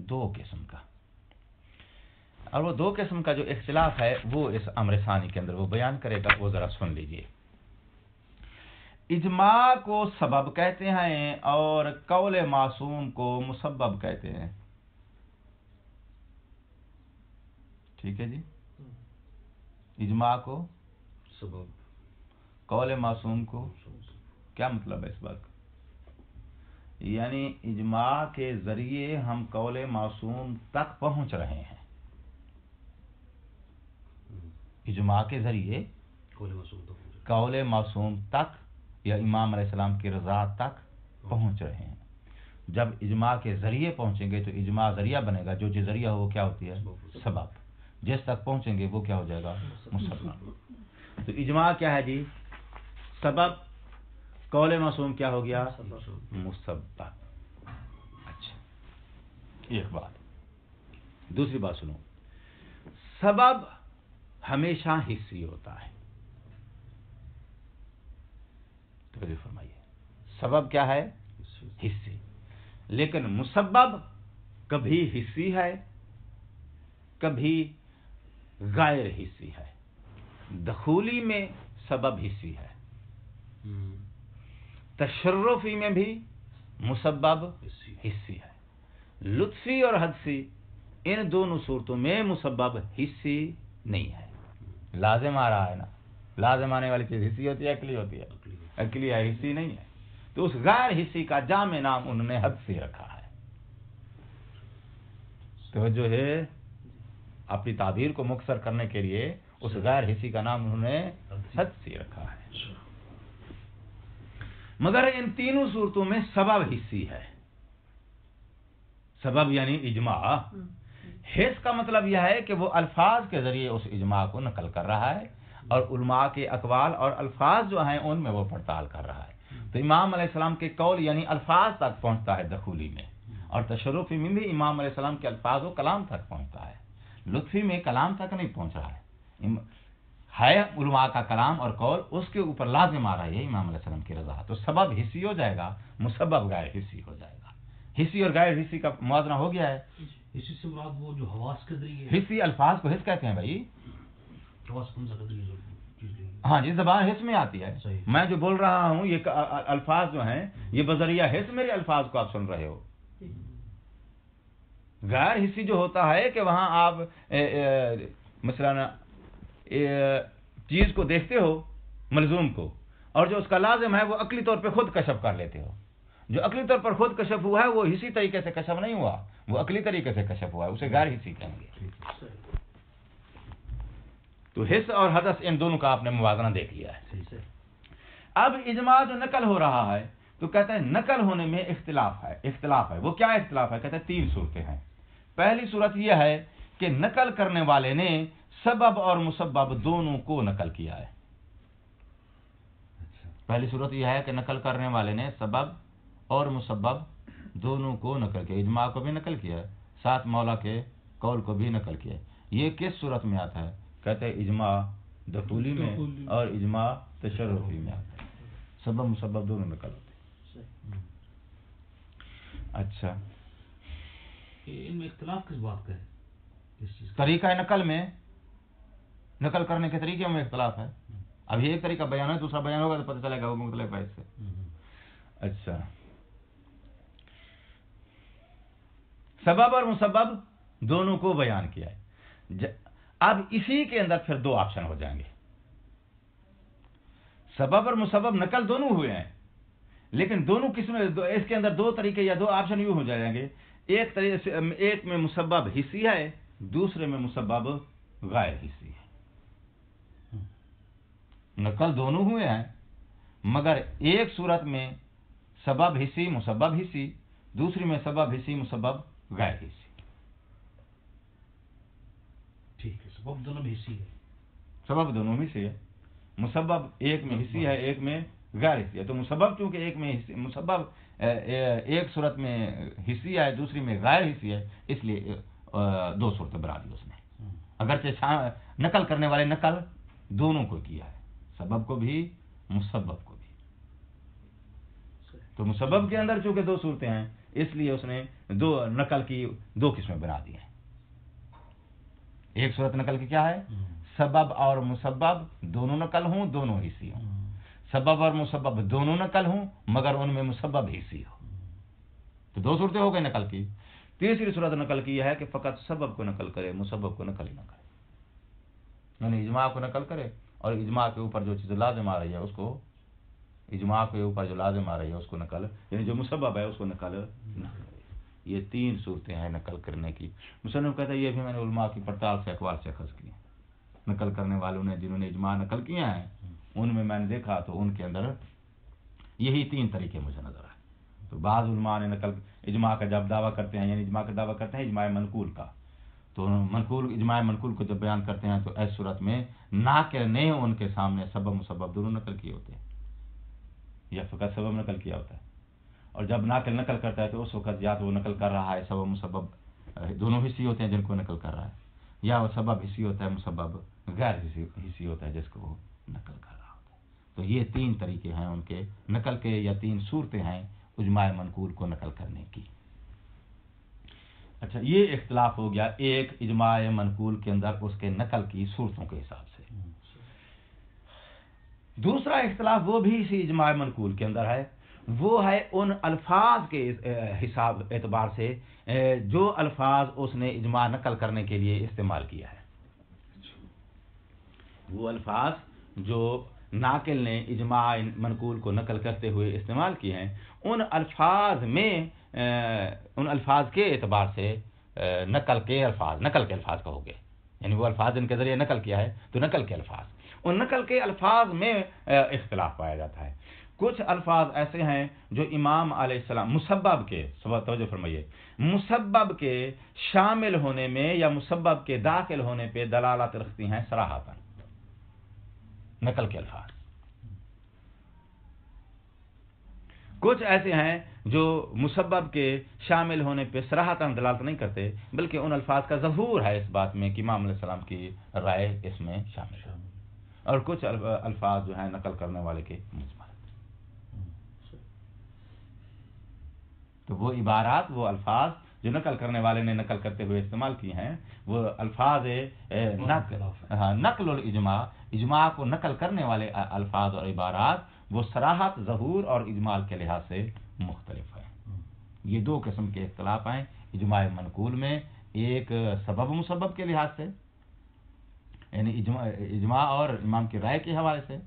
دو قسم کا، اور وہ دو قسم کا جو اختلاف ہے وہ اس امر ثانی کے اندر وہ بیان کرے گا، وہ ذرا سن لیجئے۔ اجماع کو سبب کہتے ہیں اور قول معصوم کو مسبب کہتے ہیں، ٹھیک ہے جی، اجماع کو سبب، قول معصوم کو، کیا مطلب ہے اس بات کا؟ یعنی اجماع کے ذریعے ہم قول معصوم تک پہنچ رہے ہیں، اجماع کے ذریعے قول معصوم تک یا امام علیہ السلام کی رضا تک پہنچ رہے ہیں۔ جب اجماع کے ذریعے پہنچیں گے تو اجماع ذریعہ بنے گا، جو ذریعہ ہو وہ کیا ہوتی ہے؟ سبب۔ جس تک پہنچیں گے وہ کیا ہو جائے گا؟ مسبب۔ تو اجماع کیا ہے جی؟ سبب، قول معصوم کیا ہو گیا؟ مسبب۔ اچھا، ایک بات، دوسری بات سنو، سبب ہمیشہ حصی ہوتا ہے، توجہ فرمائیے، سبب کیا ہے؟ حصی، لیکن مسبب کبھی حصی ہے کبھی غیر حصی ہے۔ دخولی میں سبب حصی ہے، تشرفی میں بھی مسبب حصی ہے، لطفی اور حدسی ان دونوں صورتوں میں مسبب حصی نہیں ہے۔ لازم آ رہا ہے نا، لازم آنے والی چیز حصی ہوتی ہے عقلی ہوتی ہے؟ عقلی ہے، حصی نہیں ہے۔ تو اس غیر حصی کا جامع نام انہوں نے حدسی رکھا ہے۔ تو جو ہے اپنی تعبیر کو مختصر کرنے کے لیے اس غیر حصی کا نام انہوں نے حدسی رکھا ہے۔ مگر ان تینوں صورتوں میں سبب حصی ہے۔ سبب یعنی اجماع، حس کا مطلب یہ ہے کہ وہ الفاظ کے ذریعے اس اجماع کو نقل کر رہا ہے، اور علماء کے اقوال اور الفاظ جو ہیں ان میں وہ پڑتال کر رہا ہے۔ تو امام علیہ السلام کے قول یعنی الفاظ تک پہنچتا ہے دخولی میں، اور تشرفی میں بھی امام علیہ السلام کے الفاظ و کلام تک پہنچتا ہے، لطفی میں کلام تک نہیں پہنچ رہا ہے علماء کا کلام اور قول اس کے اوپر لازم آ رہا ہے امام علیہ السلام کی رضا۔ تو سبب حصی ہو جائے گا، مسبب غیر حصی ہو جائے گا۔ حصی اور غیر حصی کا موازنہ ہو گیا ہے۔ حصی سے مراد وہ جو حواس کے ذریعے، حصی الفاظ کو حس کہتے ہیں بھائی، حواس کون سا کے ذریعے جو چیز لی، ہاں جی، زبان حس میں آتی ہے۔ صحیح۔ میں جو بول رہا ہوں یہ الفاظ جو ہیں یہ بذریعہ حس میرے الفاظ کو آپ سن رہے ہو۔ غیر حصی جو ہوتا ہے کہ وہاں آپ مثلا چیز کو دیکھتے ہو، ملزوم کو، اور جو اس کا لازم ہے وہ عقلی طور پہ خود کشف کر لیتے ہو۔ جو عقلی طور پر خود کشف ہوا ہے وہ حصی طریقے سے کشف نہیں ہوا، وہ عقلی طریقے سے کشف ہوا ہے، اسے غیر حصی کہیں گے۔ تو حس اور حدث ان دونوں کا آپ نے موازنہ دیکھ لیا ہے۔ اب اجماع جو نقل ہو رہا ہے تو کہتے ہیں نقل ہونے میں اختلاف ہے۔ وہ کیا اختلاف ہے؟ کہتے ہیں تین صورتیں ہیں۔ پہلی صورت یہ ہے کہ نقل کرنے والے نے سبب اور مسبب دونوں کو نقل کیا ہے۔ پہلی صورت یہ ہے کہ نقل کرنے والے نے سبب اور مسبب دونوں کو نقل کیا، اجماع کو بھی نقل کیا ہے، ساتھ مولا کے قول کو بھی نقل کیا ہے۔ یہ کس صورت میں آتا ہے؟ کہتے ہیں اجماع دخولی میں اور اجماع تشرفی میں آتا ہے، سبب مسبب دونوں نقل ہوتے ہیں۔ اچھا، ان میں اختلاف کس بات کا ہے؟ اس چیز کا طریقہ نقل میں، نقل کرنے کے طریقے میں اختلاف ہے۔ اب یہ ایک طریقہ بیان ہے، دوسرا بیان ہوگا تو پتہ چلے گا وہ مختلف ہے اس سے۔ اچھا، सबब और मुसब्बब दोनों को बयान किया है। अब इसी के अंदर फिर दो ऑप्शन हो जाएंगे। सबब और मुसब्बब नकल दोनों हुए हैं, लेकिन दोनों किस्में इसके अंदर दो तरीके या दो ऑप्शन यूं हो जाएंगे। एक तरीके से एक में मुसब्बब हिस्सी है, दूसरे में मुसब्बब गैर हिस्सी है। नकल दोनों हुए हैं, मगर एक सूरत में सबब हिस्सी मुसब्बब हिस्सी, दूसरी में सबब हिस्सी मुसब्बब गैर हिस्सी। ठीक है, सबब दोनों में हिस्सी है, सबब दोनों में से है। मुसब्बब एक में हिस्सी है, एक में गैर हिस्सी है। तो मुसब्बब चूंकि एक में हिस्सी, मुसब्बब एक सूरत में हिस्सी है, दूसरी में गैर हिस्सी है, इसलिए दो सूरतें बना दी उसने। अगरचे नकल करने वाले नकल दोनों को किया है, सबब को भी मुसब्बब को भी। तो मुसब्बब के अंदर चूंकि दो सूरतें हैं, इसलिए उसने दो नकल की दो किस्में बना दी हैं। एक सूरत नकल की क्या है, सबब और मुसब्बब दोनों नकल हों, दोनों हिस्सी हों। सबब और मुसब्बब दोनों नकल हों, मगर उनमें मुसब्बब हिस्सी हो। तो दो सूरतें हो गई नकल की। तीसरी सूरत नकल की यह है कि फकत सबब को नकल करे, मुसब्बब को नकल ही ना करे। यानी इजमा को नकल करे और इजमा के ऊपर जो चीज़ लाजिम आ रही है उसको, इजमा के ऊपर जो लाजिम आ रही है उसको नकल, यानी जो मुसब्बब है उसको नकल ना करे। ये तीन सूरतें हैं नकल करने की। मुसन्निफ कहता है ये भी मैंने उलमा की पड़ताल से अकवाल से अखज़ की। नकल करने वालों ने जिन्होंने इजमा नकल किया है, उनमें मैंने देखा तो उनके अंदर यही तीन तरीके मुझे नजर आए। तो बाज़ उलमा ने नकल इजमा का जब दावा करते हैं, यानी इजमा का दावा करते हैं इजमा मनकूल का, तो मनकूल इजमा मनकूल को जब बयान करते हैं तो ऐसी सूरत में नाक़िल ने उनके सामने सबब मुसब्बब दोनों नकल किए होते हैं, या फ़कत सबब नकल किया होता है। और जब नाक़िल नकल करता है तो उस वक़्त या तो वो नकल कर रहा है सबब मुसब्बब दोनों हिस्सी होते हैं जिनको नकल कर रहा है, या वो सबब हिस्सी होता है, मुसब्बब गैर हिस्सी होता है जिसको वो नकल कर रहा होता है। तो ये तीन तरीके हैं उनके नकल के, या तीन सूरतें हैं इजमा मनकूल को नकल करने की। अच्छा, ये इख्तिलाफ हो गया एक इजमा मनकूल के अंदर उसके नकल की सूरतों के हिसाब से। दूसरा इख्तिलाफ वो भी इसी इजमा मनकूल के अंदर है, वो है उन अल्फाज के हिसाब एतबार से जो अल्फाज उसने इजमा नकल करने के लिए इस्तेमाल किया है। वो अल्फाज जो नाकिल ने इजमा मनकूल को नकल करते हुए इस्तेमाल किए हैं, उन अल्फाज में उन अल्फाज के एतबार से नकल के अल्फाज कहोगे, यानी वो अल्फाज जिनके ज़रिए नकल किया है तो नकल के अल्फाज, उन नकल के अल्फाज में इख्तिलाफ पाया जाता है। कुछ अल्फाज ऐसे हैं जो इमाम अलैहिस्सलाम मुसब्बब के, तवज्जो फरमाइए, मुसब्बब के शामिल होने में या मुसब्बब के दाखिल होने पे दलालत रखती हैं सराहतन, नकल के अल्फाज। कुछ ऐसे हैं जो मुसब्बब के शामिल होने पे सराहतन दलालत नहीं करते, बल्कि उन अल्फाज का ज़हूर है इस बात में कि इमाम अलैहिस्सलाम की राय इसमें शामिल है। और कुछ अल्फाज जो हैं नकल करने वाले के मुजमल। तो वो इबारात, वो अल्फाज जो नकल करने वाले ने नकल करते हुए इस्तेमाल किए हैं, वो अल्फाज नकल इजमा, इजमा को नकल करने वाले अल्फाज और इबारात वो सराहत, ज़हूर और इजमाल के लिहाज से मुख्तलिफ है। ये दो किस्म के इख्तिलाफ हैं इजमा मनकूल में, एक सबब मुसब्बब के लिहाज से यानी इजमा और इमाम की राय के हवाले से,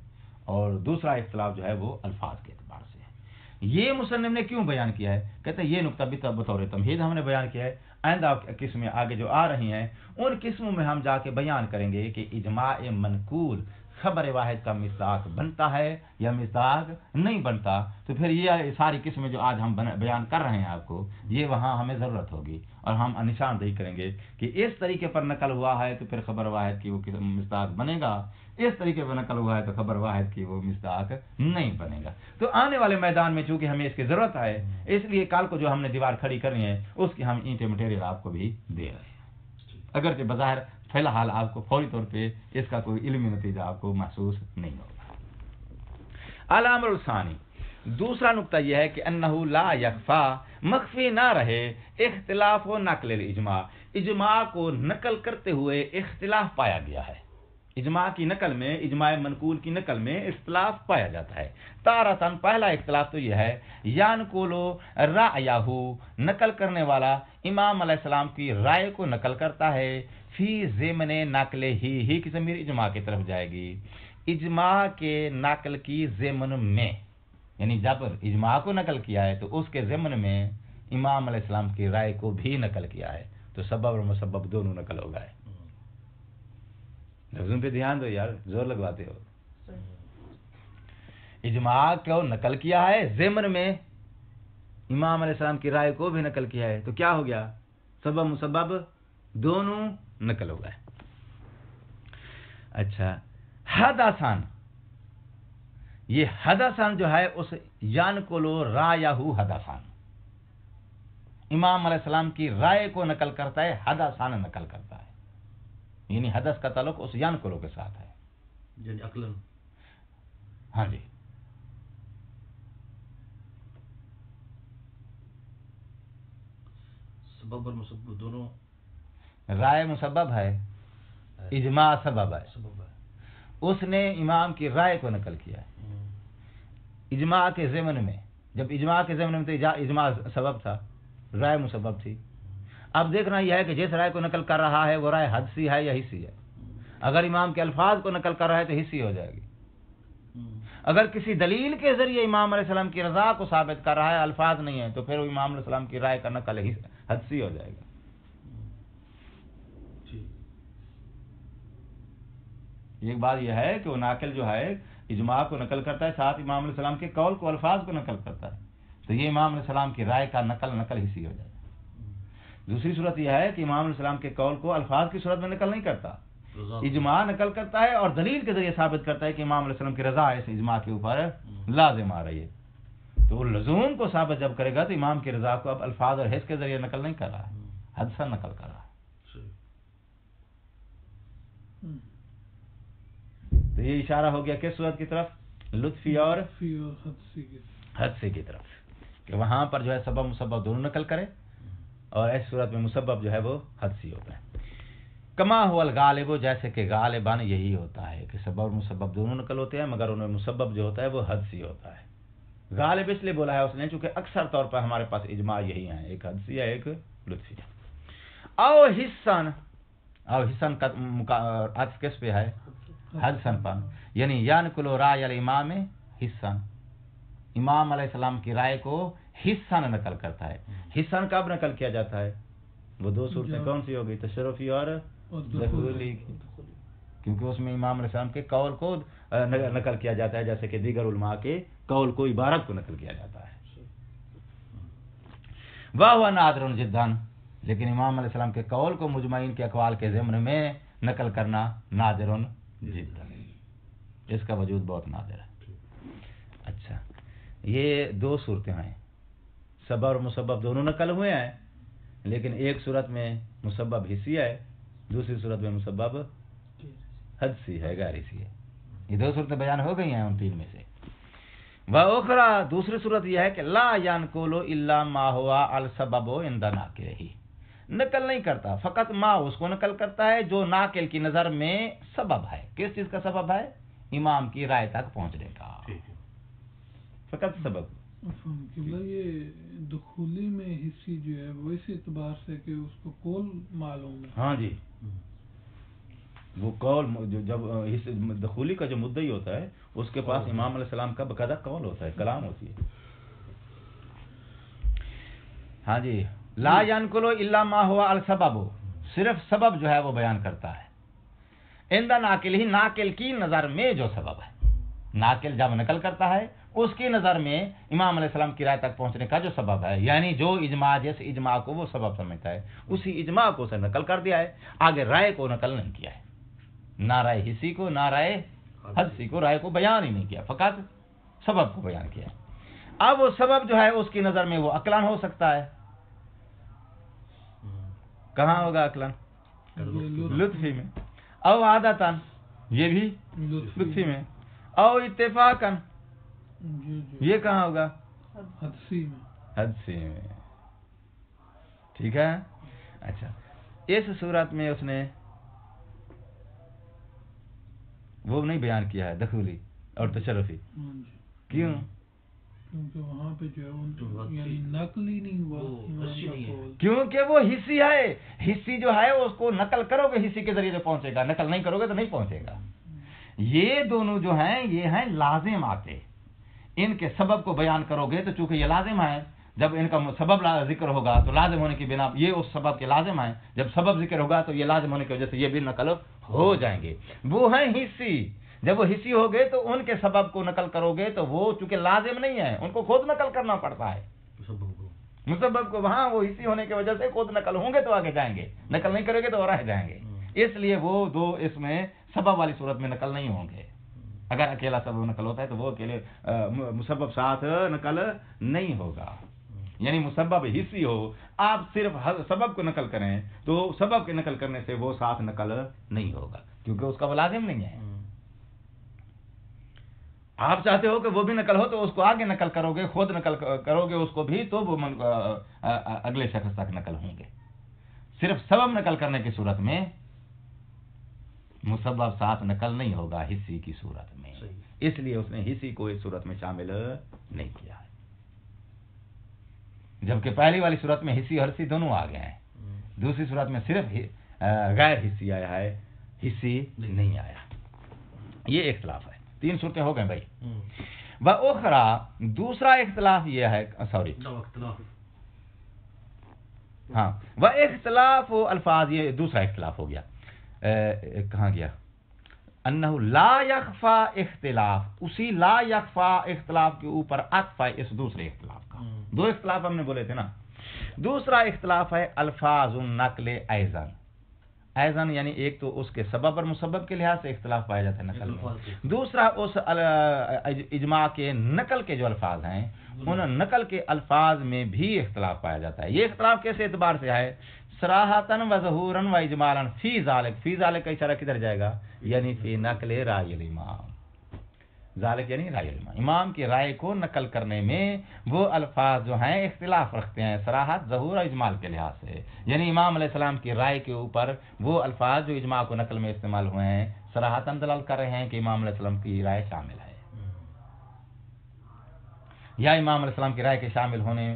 और दूसरा इख्तिलाफ जो है वो अल्फाज के एतबार से है। ये मुसन्निफ ने क्यों बयान किया है, कहते हैं ये नुक्ता भी बतौर तमहीद हमने बयान किया है। आइंदा किस्में आगे जो आ रही हैं उन किस्मों में हम जाके बयान करेंगे कि इजमा मनकूल खबर वाहिद का मिस्दाक बनता है या मिस्दाक नहीं बनता। तो फिर ये सारी किस्में जो आज हम बयान कर रहे हैं आपको, ये वहाँ हमें ज़रूरत होगी और हम निशानदेही करेंगे कि इस तरीके पर नकल हुआ है तो फिर खबर वाहिद की वो मिस्दाक बनेगा, इस तरीके पर नकल हुआ है तो खबर वाहिद की वो मिस्दाक नहीं बनेगा। तो आने वाले मैदान में चूंकि हमें इसकी ज़रूरत है, इसलिए कल को जो हमने दीवार खड़ी करनी है उसकी हम ईंटें मटेरियल आपको भी दे रहे हैं, अगरचे बज़ाहिर फिलहाल आपको फौरी तौर पे इसका कोई इल्मी नतीजा आपको महसूस नहीं होगा। अल-अम्रुल सानी, दूसरा नुक्ता यह है कि अन्नहु ला यख्फा, मख्फी ना रहे इख्तिलाफ व नकल इजमा, इजमा को नकल करते हुए इख्तिलाफ पाया गया है। اجماع کی نقل میں، اجماع منقول کی نقل میں اختلاف پایا جاتا ہے۔ تارتن پہلا اختلاف تو یہ ہے یانقلو رأیہ، نقل کرنے والا امام علیہ السلام کی رائے کو نقل کرتا ہے، فی ضمن نقل ہی کی ضمیر اجماع کی طرف جائے گی، اجماع کے نقل کی ضمن میں، یعنی جب اجماع کو نقل کیا ہے تو اس کے ضمن میں امام علیہ السلام کی رائے کو بھی نقل کیا ہے، تو سبب اور مسبب دونوں نقل ہو گئے۔ لفظوں پہ دھیان دو یار، زور لگواتے ہو۔ اجماع کو نقل کیا ہے، ضمن میں امام علیہ السلام کی رائے کو بھی نقل کیا ہے، تو کیا ہو گیا؟ سبب مسبب دونوں نقل ہو گئے۔ اچھا، حدثن، یہ حدثن جو ہے اس یانقلو رایہ حدثن، امام علیہ السلام کی رائے کو نقل کرتا ہے، حدثن نقل کرتا ہے، یعنی حدث کا تعلق اس یانقلو کے ساتھ ہے، یعنی عقلاً۔ ہاں جی، سبب اور مسبب دونوں رائے مسبب ہے، اجماع سبب ہے، سبب ہے۔ اس نے امام کی رائے کو نقل کیا ہے اجماع کے ضمن میں، جب اجماع کے ضمن میں تو اجماع سبب تھا، رائے مسبب تھی۔ اب دیکھنا یہ ہے کہ جس رائے کو نقل کر رہا ہے وہ رائے حدسی ہے یا حسی ہے۔ اگر امام کے الفاظ کو نقل کر رہا ہے تو حسی ہو جائے گی، اگر کسی دلیل کے ذریعے امام علیہ السلام کی رضا کو ثابت کر رہا ہے، الفاظ نہیں ہے، تو پھر وہ امام علیہ السلام کی رائے کا نقل حدسی ہو جائے گا۔ ایک بات یہ ہے کہ وہ ناقل جو ہے اجماع کو نقل کرتا ہے، ساتھ امام علیہ السلام کے قول کو، الفاظ کو نقل کرتا ہے، تو یہ امام علیہ السلام کی رائے کا نقل حصی ہو جائے گا۔ دوسری صورت یہ ہے کہ امام علیہ السلام کے قول کو الفاظ کی صورت میں نقل نہیں کرتا، اجماع نقل کرتا ہے اور دلیل کے ذریعے ثابت کرتا ہے کہ امام علیہ السلام کی رضا اس اجماع کے اوپر لازم آ رہی ہے، تو وہ لزوم کو ثابت جب کرے گا تو امام کی رضا کو اب الفاظ اور حس کے ذریعے نقل نہیں کر رہا ہے، حدثاً نقل کر رہا ہے۔ تو یہ اشارہ ہو گیا کس صورت کی طرف؟ لطفی اور حدثی کی طرف، کہ وہاں پر جو ہے سبب مسبب دونوں نقل کرے، اور ایسی صورت میں مسبب جو ہے وہ حدثی ہوتا ہے۔ کما هو الغالب، جیسے کہ غالباً یہی ہوتا ہے کہ سبب اور مسبب دونوں نقل ہوتے ہیں، مگر ان میں مسبب جو ہوتا ہے وہ حدثی ہوتا ہے۔ غالب اس لیے بولا ہے اس نے چونکہ اکثر طور پر ہمارے پاس اجماع یہی ہیں، ایک حدثی ہے ایک لطفی ہے۔ او حسن کا عطف کس پہ ہے؟ حدثاً پر، یعنی یانقل رائے الامام حسن، امام علیہ السلام کی رائے کو حسن نقل کرتا ہے۔ حسن کب نقل کیا جاتا ہے؟ وہ دو صورتیں کون سی ہوگی؟ تشرفی اور دخولی کی، کیونکہ اس میں امام علیہ السلام کے قول کو نقل کیا جاتا ہے، جیسے کہ دیگر علماء کے قول کو، عبارت کو نقل کیا جاتا ہے۔ وَهُوَ نَادِرٌ جِدًّا، لیکن امام علیہ السلام کے قول کو مجمعین کے اقوال کے ضمن میں نقل کرنا نادر جدا، اس کا وجود بہت نادر ہے۔ اچھا، یہ دو صورتیں ہیں، سبب اور مسبب دونوں نقل ہوئے ہیں، لیکن ایک صورت میں مسبب حسی ہے، دوسری صورت میں مسبب حدسی ہے، غیر حسی ہے۔ یہ دو صورتیں بیان ہو گئی ہیں ان تین میں سے۔ وَأُخْرَى، دوسری صورت یہ ہے کہ لا ينقل الا ما هو السبب عند ناقلہ، نقل نہیں کرتا، فقط ما اس کو نقل کرتا ہے جو ناقل کی نظر میں سبب ہے۔ کس چیز کا سبب ہے؟ امام کی رائے تک پہنچنے کا، فقط سبب۔ یہ دخولی میں حصی جو ہے وہ اس اعتبار سے کہ اس کو قول معلوم ہے۔ ہاں جی، وہ قول جب دخولی کا جو مدعی ہوتا ہے اس کے پاس امام علیہ السلام کا باقاعدہ قول ہوتا ہے، کلام ہوتی ہے۔ ہاں جی، لا ينقل الا ما هو السبب، صرف سبب جو ہے وہ بیان کرتا ہے، عند ناقل ہی، ناقل کی نظر میں جو سبب ہے، ناقل جب نقل کرتا ہے اس کی نظر میں امام علیہ السلام کی رائے تک پہنچنے کا جو سبب ہے، یعنی جو اجماع، جس اجماع کو وہ سبب سمجھتا ہے اسی اجماع کو اسے نقل کر دیا ہے، آگے رائے کو نقل نہیں کیا ہے، نہ رائے حسی کو نہ رائے حدسی کو، رائے کو بیان ہی نہیں کیا، فقط سبب کو بیان کیا۔ اب وہ سبب جو ہے اس کی نظر میں وہ عقلاً ہو سکتا ہے، کہاں ہوگا عقلاً؟ لطفی میں، او عادتاً، یہ بھی لطفی میں، او اتفاقاً، یہ کہاں ہوگا؟ حدسی میں، حدسی میں، ٹھیک ہے۔ اچھا، اس صورت میں اس نے وہ نہیں بیان کیا ہے دخولی اور تشرفی. کیوں؟ کیونکہ وہاں پہ جو ہے یعنی نقل ہی نہیں ہوا حصی نہیں ہے. کیونکہ وہ حصی ہے. حصی جو ہے اس کو نقل کرو گے حصی کے ذریعے سے پہنچے گا, نقل نہیں کرو گے تو نہیں پہنچے گا. یہ دونوں جو ہیں یہ ہیں لازم آتے. ان کے سبب کو بیان کرو گے تو چونکہ یہ لازم ہے, جب ان کا سبب ذکر ہوگا تو لازم ہونے کی بنا یہ اس سبب کے لازم ہیں, جب سبب ذکر ہوگا تو یہ لازم ہونے کی وجہ سے یہ بھی نقل ہو جائیں گے. وہ ہیں حصی. جب وہ حصی ہو گئے تو ان کے سبب کو نقل کرو گے تو وہ چونکہ لازم نہیں ہے, ان کو خود نقل کرنا پڑتا ہے. مسبب کو وہاں وہ حصی ہونے کی وجہ سے خود نقل ہوں گے تو آگے جائیں گے, نقل نہیں کرو گے تو رہ جائیں گے. اس لیے وہ دو اس میں سبب والی صورت میں نقل نہیں ہوں گے. اگر اکیلا سبب نقل ہوتا ہے تو وہ اکیلے مسبب ساتھ نقل نہیں ہوگا. یعنی مسبب حصی ہو, آپ صرف سبب کو نقل کریں تو سبب کے نقل کرنے سے وہ ساتھ نقل نہیں ہوگا کیونکہ اس کا وہ لازم نہیں ہے. آپ چاہتے ہو کہ وہ بھی نقل ہو تو اس کو آگے نقل کرو گے, خود نقل کرو گے اس کو بھی تو وہ اگلے شخص تک نقل ہوں گے. صرف سبب نقل کرنے کی صورت میں مسبب ساتھ نقل نہیں ہوگا حصی کی صورت میں. اس لیے اس نے حصی کو اس صورت میں شامل نہیں کیا ہے. جبکہ پہلی والی صورت میں حصی اور حصی دونوں آ گئے ہیں, دوسری صورت میں صرف غیر حصی آیا ہے, حصی نہیں آیا. یہ اختلاف ہے. 3 صورتیں ہو گئے بھائی. وَأُخْرَى دوسرا اختلاف یہ ہے, ہاں وَاِخْتِلَافُ الفاظ, یہ دوسرا اختلاف ہو گیا. کہاں گیا؟ انہو لا یخفا اختلاف, اسی لا یخفا اختلاف کے اوپر عطف ہے اس دوسرے اختلاف کا. 2 اختلاف ہم نے بولے تھے نا. دوسرا اختلاف ہے الفاظ النقل ایضاً. ایضاً یعنی ایک تو اس کے سبب اور مسبب کے لحاظ سے اختلاف پایا جاتا ہے نقل میں. دوسرا اس اجماع کے نقل کے جو الفاظ ہیں ان نقل کے الفاظ میں بھی اختلاف پایا جاتا ہے. یہ اختلاف کیسے اعتبار سے ہے؟ صراحتاً و ظہوراً و اجمالاً فی ذالک. فی ذالک کا اشارہ کدھر جائے گا؟ یعنی فی نقل رائے الامام. ذالک یعنی رائے الامام, امام کی رائے کو نقل کرنے میں وہ الفاظ جو ہیں اختلاف رکھتے ہیں صراحت, ظہور اور اجمال کے لحاظ سے. یعنی امام علیہ السلام کی رائے کے اوپر وہ الفاظ جو اجماع کو نقل میں استعمال ہوئے ہیں صراحتاً دلالت کر رہے ہیں کہ امام علیہ السلام کی رائے شامل ہے, یا امام علیہ السلام کی رائے کے شامل ہونے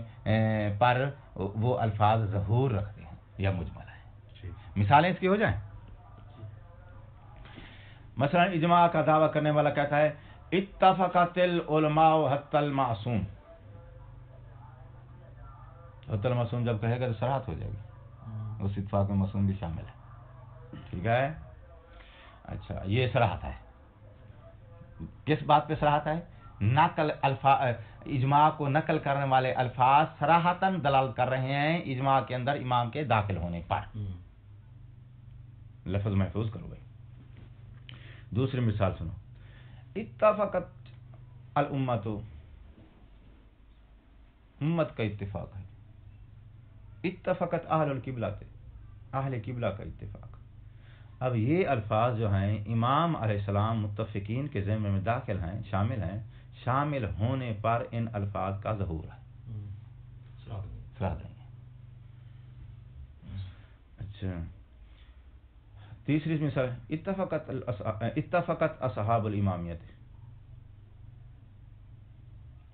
پر وہ الفاظ ظہور رکھتے ہیں یا مجمل ہے. مثالیں اس کی ہو جائیں. مثلا اجماع کا دعویٰ کرنے والا کہتا ہے اتفقت العلماء حتی المعصوم. حتی المعصوم جب کہے گا تو صراحت ہو جائے گی, اس اتفاق میں معصوم بھی شامل ہے. ٹھیک ہے, اچھا یہ صراحت ہے. کس بات پہ صراحت ہے؟ نقل اجماع کو نقل کرنے والے الفاظ صراحتاً دلالت کر رہے ہیں اجماع کے اندر امام کے داخل ہونے پر. لفظ محفوظ کرو بھائی. دوسری مثال سنو. اتفقت الامت, امت کا اتفاق ہے. اتفقت اہل القبلہ, اہل قبلہ کا اتفاق. اب یہ الفاظ جو ہیں امام علیہ السلام متفقین کے ذمہ میں داخل ہیں, شامل ہیں. شامل ہونے پر ان الفاظ کا ظہور ہے, صراحت نہیں ہے. اچھا تیسری مثال اتفقت اصحاب الامامیت.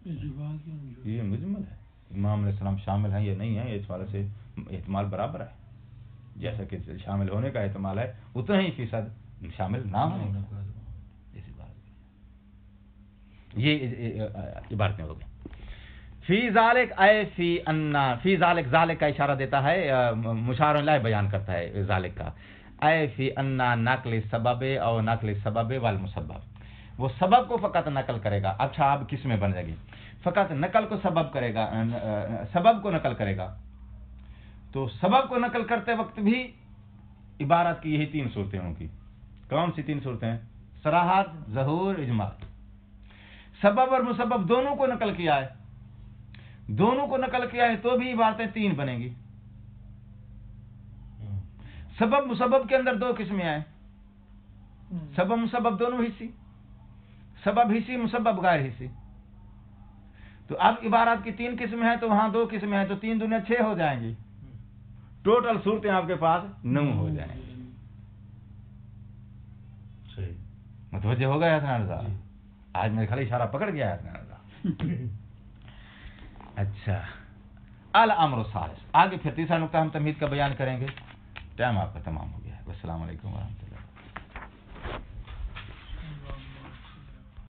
یہ مجمل ہے, امام علیہ السلام شامل ہیں یا نہیں ہیں اس حوالے سے احتمال برابر ہے. جیسا کہ شامل ہونے کا احتمال ہے اتنا ہی فیصد شامل نہ ہونے کا. یہ عبارتیں ہو گئی. فی ذالک اے فی انا, فی ذالک, ذالک کا اشارہ دیتا ہے, مشار الیہ بیان کرتا ہے ذالک کا. اے فی انا نقل سبب او نقل سبب والمسبب. وہ سبب کو فقط نقل کرے گا. اچھا اب کس میں بن جائے گی؟ فقط نقل کو سبب کرے گا, سبب کو نقل کرے گا. تو سبب کو نقل کرتے وقت بھی عبارت کی یہی 3 صورتیں ہوں گی. کون سی 3 صورتیں ہیں؟ صراحت, ظہور, اجمال. سبب اور مسبب دونوں کو نقل کیا ہے, دونوں کو نقل کیا ہے تو بھی عبارتیں 3 بنیں گی. سبب مسبب کے اندر 2 قسمیں ہیں, سبب مسبب دونوں حصی, سبب حصی مسبب غیر حصی. تو اب عبارات کی 3 قسمیں ہیں تو وہاں 2 قسمیں ہیں تو 3 دنیا 6 ہو جائیں گی. ٹوٹل صورتیں آپ کے پاس 9 ہو جائیں گی. متوجہ ہو گیا حسنان رضا؟ آج میرے خیال اشارہ پکڑ گیا ہے حسنان رضا. اچھا، الامر الثالث، آگے پھر تیسرا نقطہ ہم تمہید کا بیان کریں گے. ٹائم آپ کا تمام ہو گیا ہے. السلام علیکم ورحمۃ اللہ.